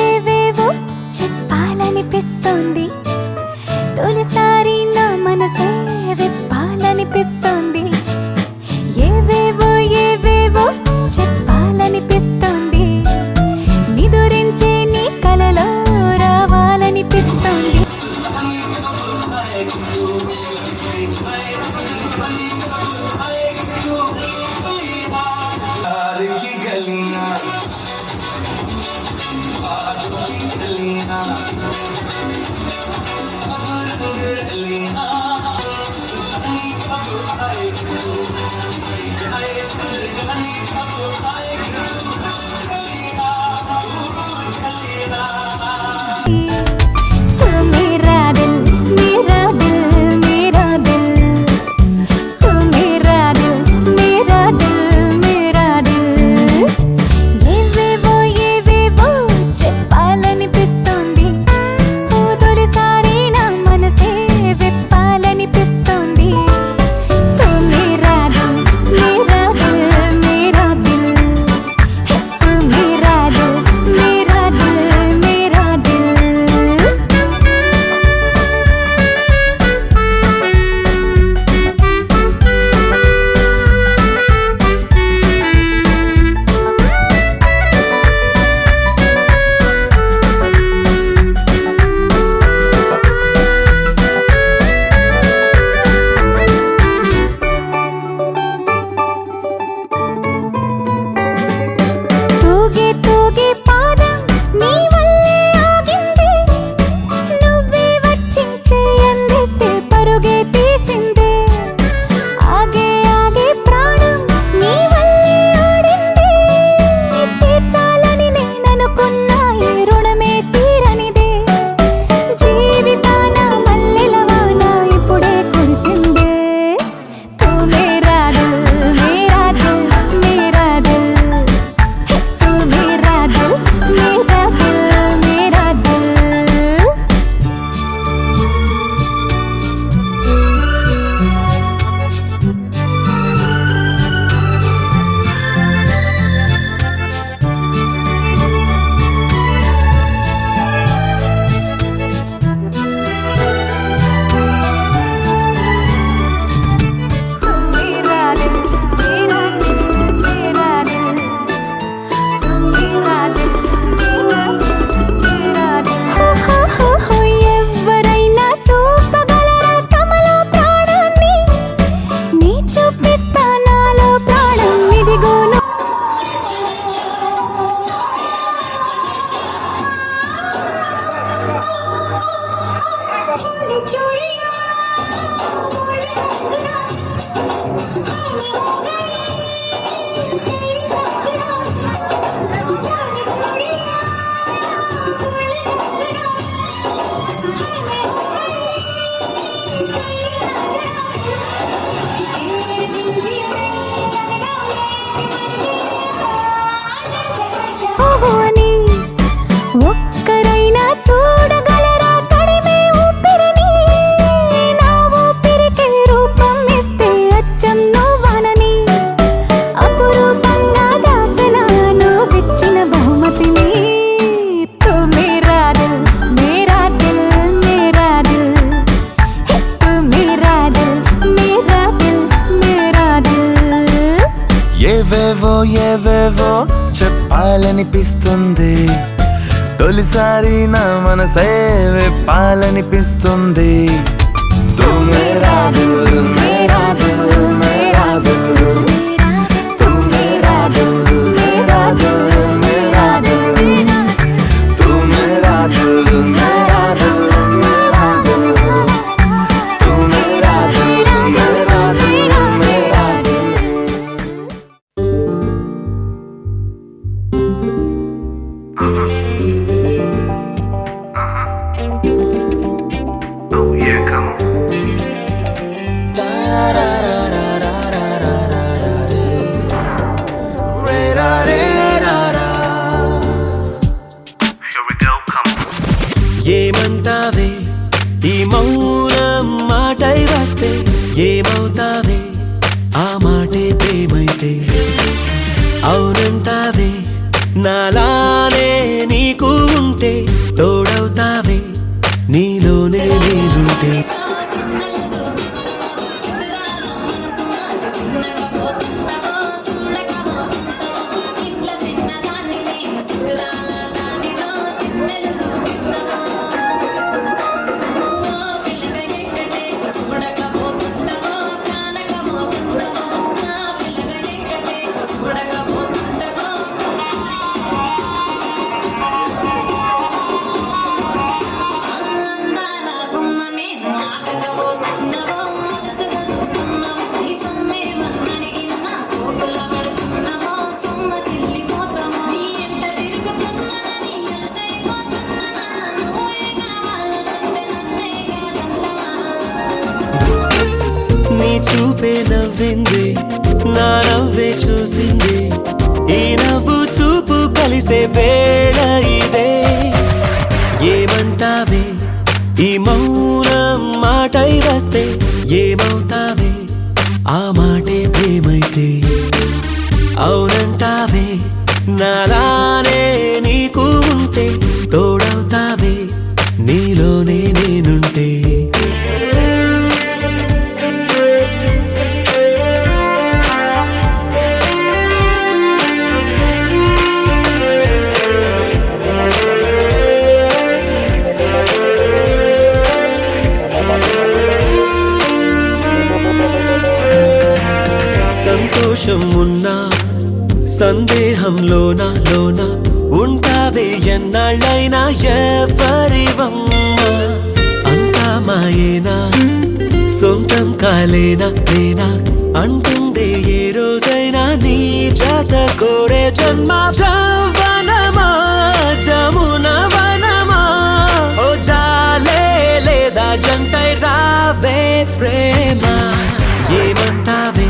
A: ఏవేవో చెప్పాలనిపిస్తోంది తొలిసారి నా మనసే విప్పాలనిపిస్తోంది ఏవేవో చెప్పాలనిపిస్తోంది నిదురించే నీ కలలో రావాలనిపిస్తోంది అని ఒక్కరైనా చూడగలరా తడిమే ఊపిరిని నా ఊపిరికి రూపం ఇస్తే అచ్చం నువ్వనని అపురూపంగా దాచిన నువ్విచ్చిన బహుమతిని తు మేరా దిల్ మేరా దిల్ మేరా దిల్ తు మేరా దిల్ మేరా దిల్ మేరా దిల్
J: ఏవేవో ఏవేవో చెప్పాలనిపిస్తుంది తొలిసారి నా మనసే విప్పాలనిపిస్తుంది తు మేరా దిల్ మేరా దిల్ మేరా దిల్ తు మేరా దిల్ మేరా దిల్ మేరా దిల్ తు మేరా దిల్ మేరా దిల్ మేరా దిల్ తు మేరా దిల్ మేరా దిల్ మేరా దిల్
I: ఏమంటావే ఈ మౌనం మాటై వస్తే ఏమవుతావే ఆ మాటే ప్రేమైతే అవునంటావే నాలానే నీకు ఉంటే తోడవుతావే నీలోనే నేనుంటే చూపే నవ్వింది నా నవ్వే చూసింది ఈ నవ్వు చూపు కలిసే వేళ ఇదే ఏమంటావే ఈ మౌనం మాటై వస్తే ఏమవుతావే ఆ మాటే ప్రేమైతే అవునంటావే నాలానే నీకు ఉంటే తోడవుతావే నీలోనే నేనుంటే సంతోషం ఉన్నా సందేహంలోన ఉంటావే ఎన్నాళ్ళైనా ఎవరివమ్మ అంతా మాయేనా సొంతం కాలేనా నేనా అంటుందే ఏ రోజైనా నీ జత కోరే జన్మ జవనమా జమున వనమా ఓ జాలే లేదా జంటై రావే ప్రేమ ఏమంటావే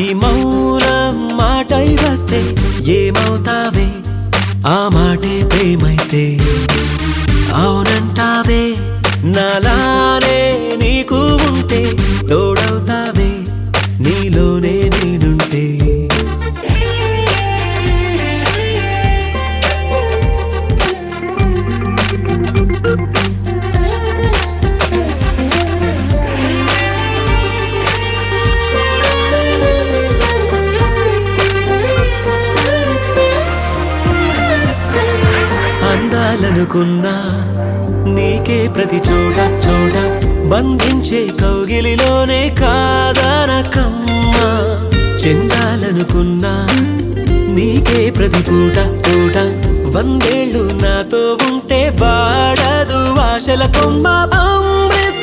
I: ఈ మౌనం మాటై వస్తే ఏమవుతావే ఆ మాటే ప్రేమైతే అవునంటావే నాలానే నీకు ఉంటే తోడవుతావే నీలోనే నేనుంటే అందాలనుకున్నా నీకే ప్రతి చోట బంధించే కౌగిలిలోనే కాదనకమ్మా చెందాలనుకున్నా నీకే ప్రతి పూట వందేళ్ళు నాతో ఉంటే వాడదు ఆశల కొమ్మ అమృత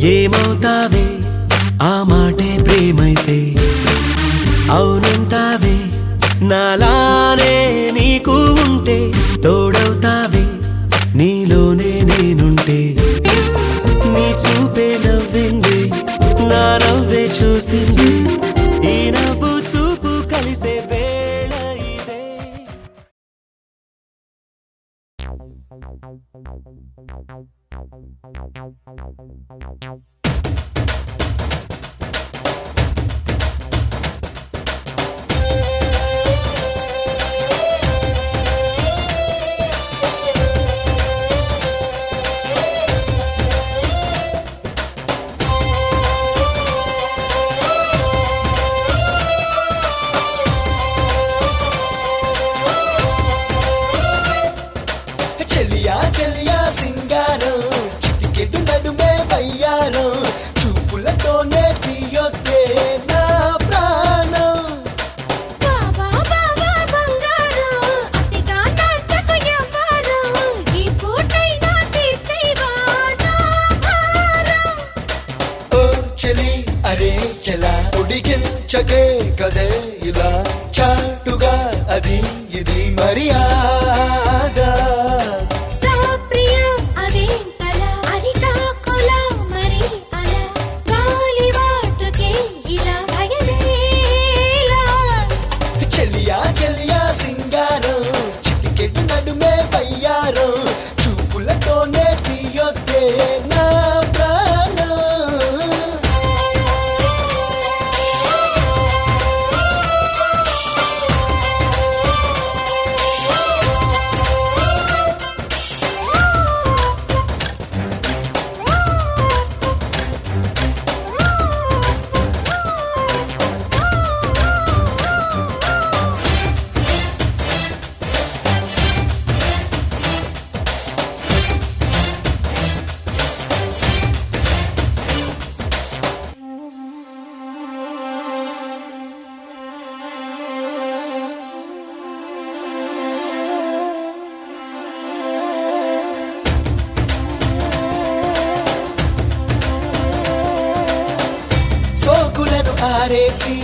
I: ఏమవుతావే ఆ మాటే ప్రేమైతే అవునంటావే నాలానే నీకు ఉంటే తోడవుతావే నీలోనే నేనుంటే నీ చూపే నవ్వింది నా నవ్వే చూసింది ఈ నవ్వు చూపు కలిసే వేళ ఇదే
J: చెలియా చెలియా సింగారం చిటికెడు నడుమే వయ్యారం చూపులతోనే తీయొద్దే నా ప్రాణం
C: బావా బావా బంగారం అతిగా నాచకు ఎవ్వరం ఈ పూటైనా తీర్చేవా నా భారం
J: ఓ చెలి అరే చెలా ఉడికించకే కదే ఇలా చాటుగా అది ఇది మర్యాద
C: నా ప్రియ అదేంటలా అరిటాకులా మరి అలా గాలివాటుకే ఇలా భయమేలా
J: చెలియా చెలియా సింగారం చిటికెడు నడుమే వయ్యారం చూపులతోనే తీయొద్దే నా ప్రాణం సోకులను ఆరేసి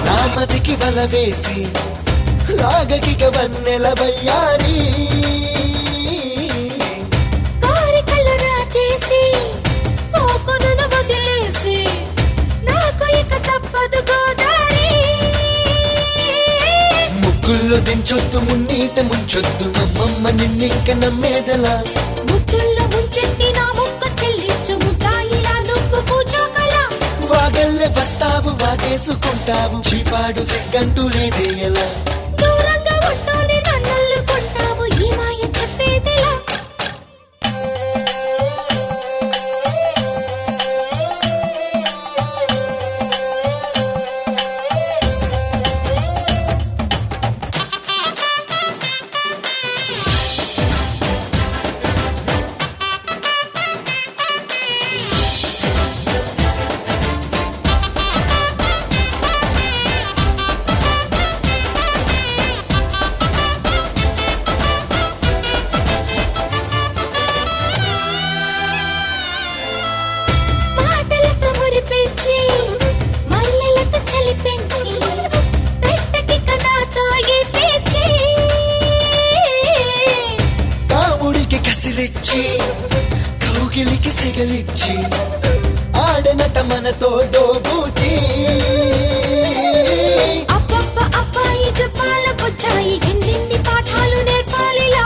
J: నామదికి వల వేసి రాగకిక వన్నెల వయ్యారి
C: కోరికలు రాచేసి పోకునను వదిలేసి నాకు ఇక తప్పదు గోదారి
J: ముగ్గుల్లో దించొద్దు మున్నీట ముంచొద్దు అమ్మమ్మ నిన్నింక నమ్మేదలా
C: ముద్దుల్లో ముంచెత్తి నా ముక్క చెల్లించు ముద్దాయిలా నువ్వు కూచోకలా
J: వాగల్లే వస్తావు వాటేసుకుంటావు చీపాడు సిగ్గంటూ లేదే ఎలా
C: దూరంగా ఉంటూనే నన్నల్లుకుంటావు ఈ మాయ చెప్పేదిలా మాటలతో మురిపించి మల్లెలతో చలిపించి పెట్టకిక నాతో ఈ పేచి
J: కాముడికి కసిరిచ్చి కౌగిలికి సెగలిచ్చి ఆడనట మనతో దోబూచి
C: అబ్బబ్బ అబ్బాయి జపాల బుచ్చాయి ఎన్నెన్ని పాఠాలు నేర్పాలిలా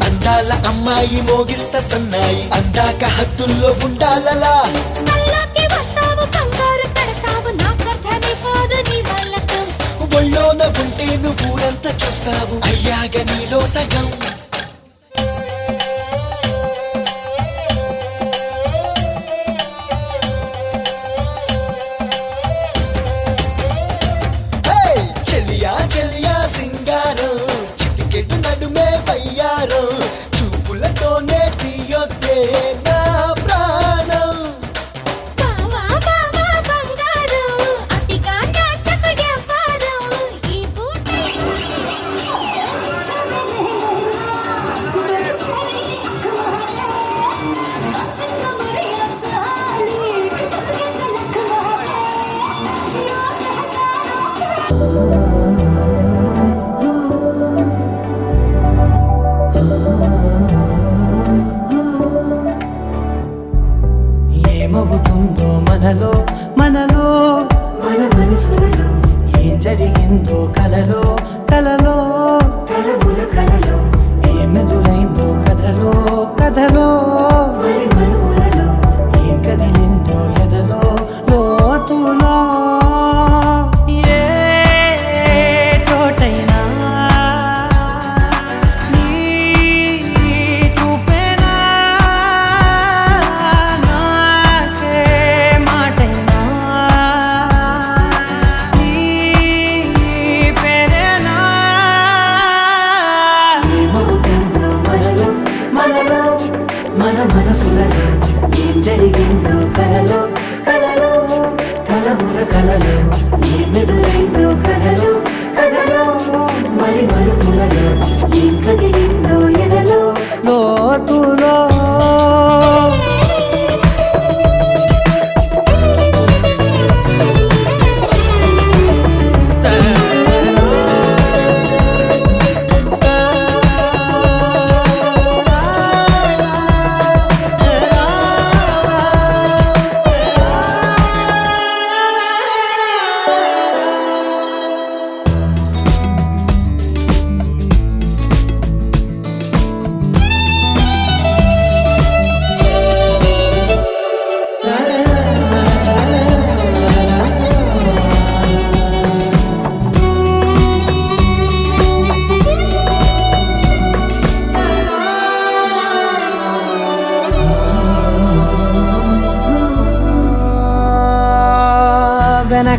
J: అందాల అమ్మాయి మోగిస్తా సన్నాయి అందాక హద్దుల్లో ఉండాలలా
C: కల్లాకి వస్తావు కంగారు పెడతావు నాకర్థమే కాదు నీ వల్లకం
J: ఒళ్ళోన ఉంటే నువ్వు ఊరంతా చూస్తావు అయ్యాక నీలో సగం చెలియా చెలియా సింగారం చిటికెడు నడుమే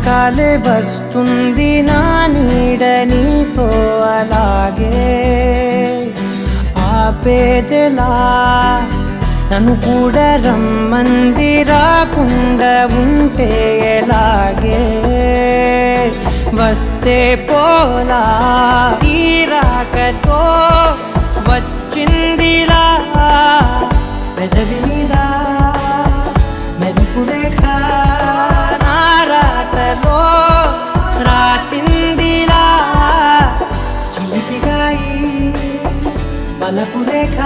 D: కాలే వస్తుంది నా నీడ నీతో అలాగే ఆపేదెలా నన్ను కూడా రమ్మంది రాకుండా ఉంటే ఎలాగే వస్తే పోలా ఈ రాకతో వచ్చిందిలా పెదవి మీద మెరుపు రేఖ నా రాతలో రాసిందిలా చిలిపిగాయి వలపు రేఖ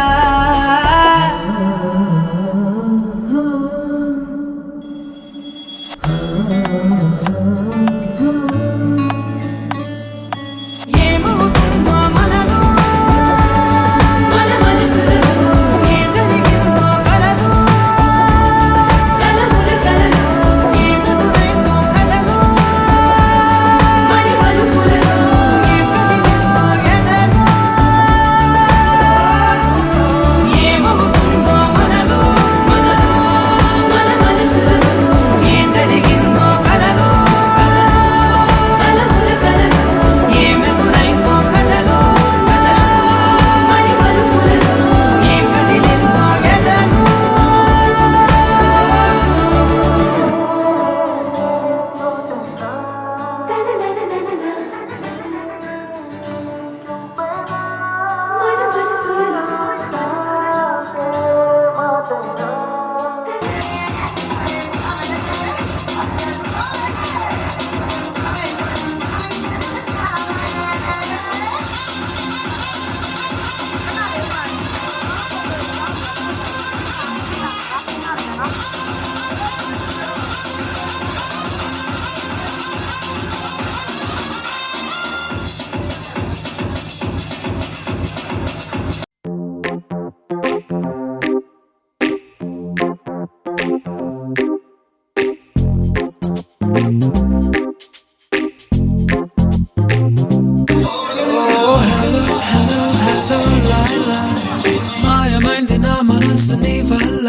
K: మాయమైంది నా మనసు నీ వల్ల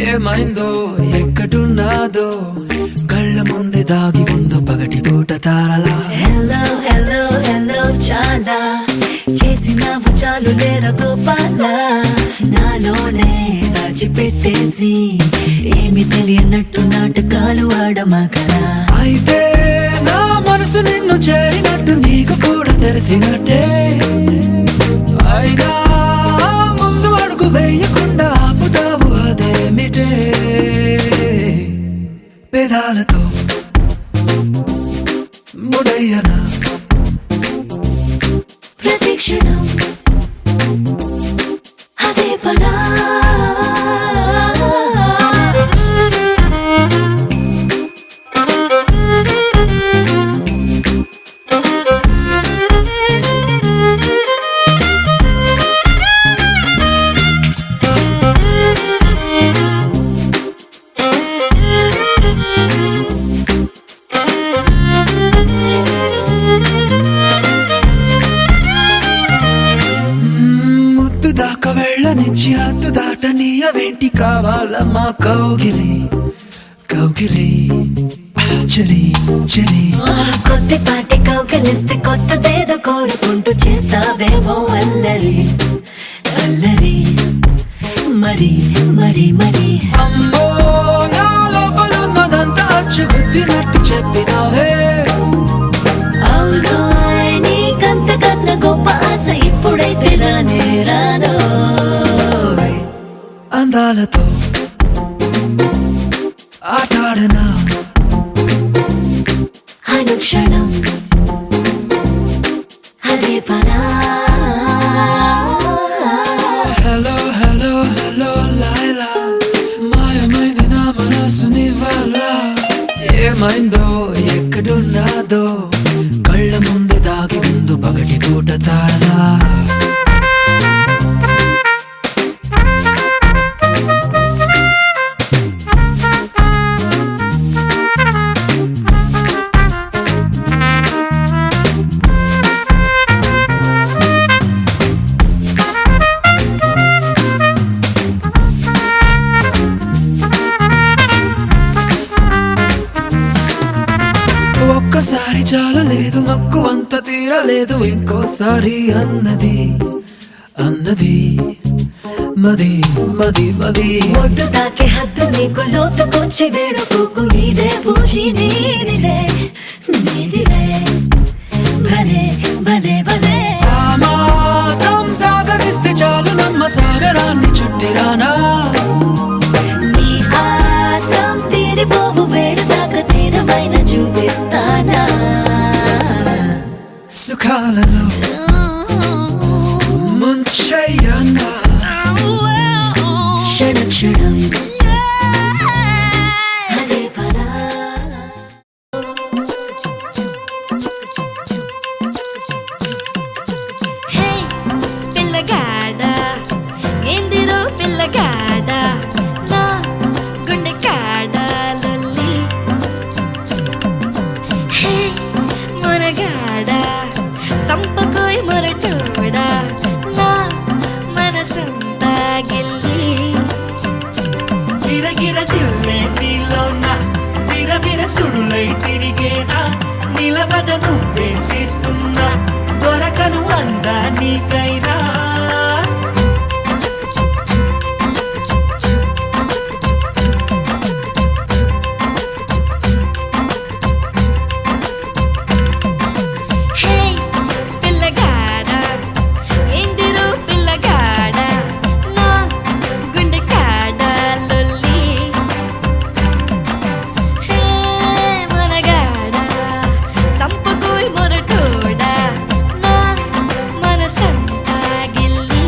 K: ఏమైందో ఎక్కడున్నాదో కళ్ళ ముందే దాగి ఉందో పగటి పూట తారలా
L: హలో హలో హలో చాలా చేసినావు చాలు లేరా గోపాల నాలోనే దాచిపెట్టేసి ఏమి తెలియనట్టు నాటకాలు ఆడమగరా
K: అయితే నా మనసు నిన్ను చేరినట్టు నీకు కూడా తెలిసినట్టే అయినా ముందు అడుగు వేయకుండా ఆపుతావు అదేమిటే పెదాలతో ముడయ్యనా
L: ప్రతిక్షణం అదే పనా
K: దాకా వెళ్ళనిచ్చి హద్దు దాటనీయవేంటి కావాలా మా కౌగిలి కౌగిలి చలి చలి
L: కొద్దిపాటి కౌగిలిస్తే కొత్తదేదో కోరుకుంటూ చేస్తావేమో అల్లరి అల్లరి మరి మరి మరి
K: అమ్మో నా లోపల ఉన్నదంతా అచ్చుగుద్దినట్టు చెప్పినావే
L: అవునో నీకంతకన్నా గొప్ప ఆశ ఇప్పుడైతే రానే రాదో
K: అందాలతో ఆటాడనా
L: అనుక్షణం అదే పనా
K: హలో హలో హలో లైలా మాయమైంది నా మనసు నీ వల్ల ఏమైందో ఎక్కడున్నాదో కళ్ళ ముందు దాగి ఉందో పగటి పూట తారలా లేదు ఇంకోసారి అన్నది అన్నది మది మది మది
L: ఒడ్డు తాకే హద్దు నీకు లోతుకొచ్చి వేడుకోకు నీదే పూచి నీదిలే నీదిలే భలే భలే భలే
K: ఆ మాత్రం సాగరిస్తే చాలు నమ్మ సాగరాన్ని చుట్టిరానా
L: నీ ఆత్రం తీరిపోవు వేడు దాకా తీరమైన చూపిస్తానా
K: సుఖాలను ముంచయ్యానా
L: క్షణ క్షణం అదే పదా హే పిల్లగాడ ఏందిరో పిల్లగాడ నా గుండె కాడ లొల్లి హే మురగాడ సంపకోయ్ మురటోడా నా మనసంతా గిల్లి
G: గిరగిర గిల్లే నీలోన బిరబిర సుడులై తిరిగేనా నిలబద నువ్వే చేస్తున్నా దొరకను అందా నీకైనా
A: హే పిల్లగాడ ఏందిరో పిల్లగాడ నా గుండె కాడ లొల్లి హే మనగాడ సంపకోయ్ మొరటోడా నా మనసంతా గిల్లి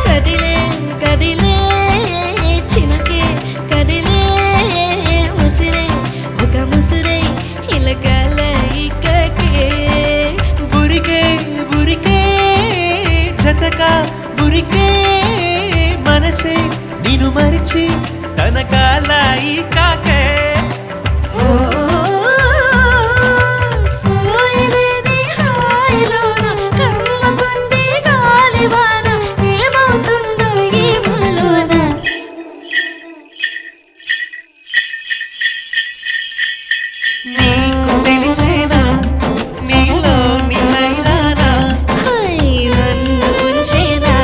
A: కదిలే కదిలే చినకే కదిలే ముసిరే ఒక ముసిరే ఇలకల ఇక్కకే
G: ఉరికే ఉరికే జతగా ఉరికే మనసే నిన్ను మరిచి తన కాలాయి కాకే
A: సోయలేని హాయిలోన కమ్మకుంది గాలివాన ఏమవుతుందో ఏమోలోన
G: నీకు తెలిసేనా నీలో నిలైనానా
A: హై నన్ను పుంచేనా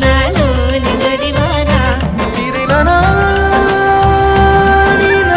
A: నాలోని జడివానా
B: తిరిలనా, నీల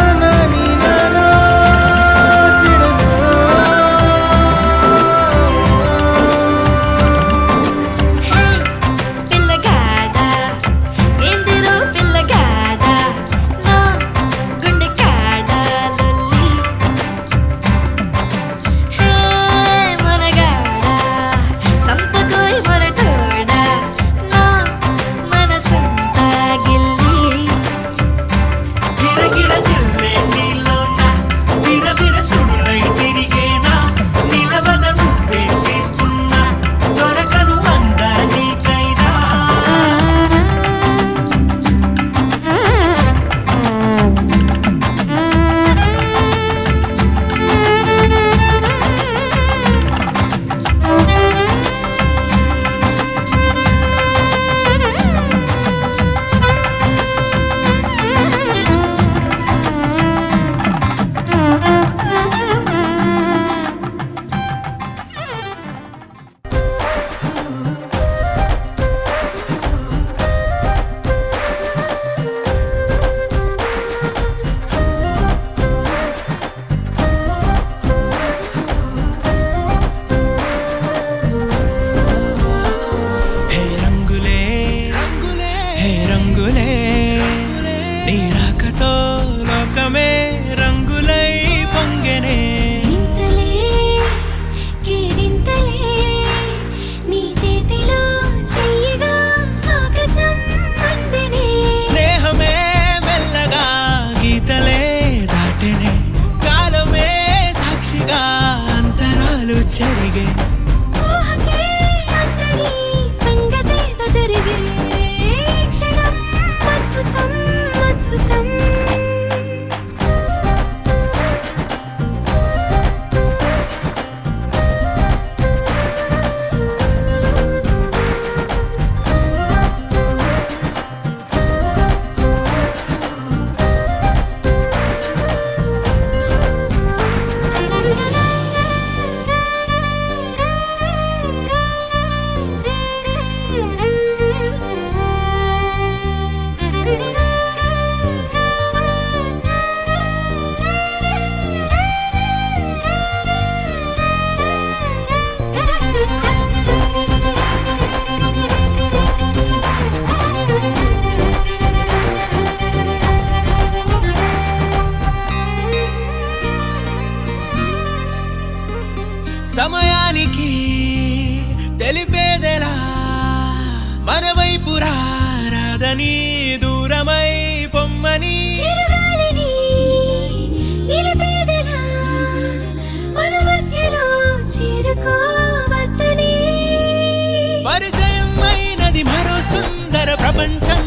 G: చేరని దూరమై పొమ్మని
C: చిరుగాలిని నిలిపేదెలా మన మధ్యలో చేరుకోవద్దని
G: పరిచయం అయినది మరో సుందర ప్రపంచం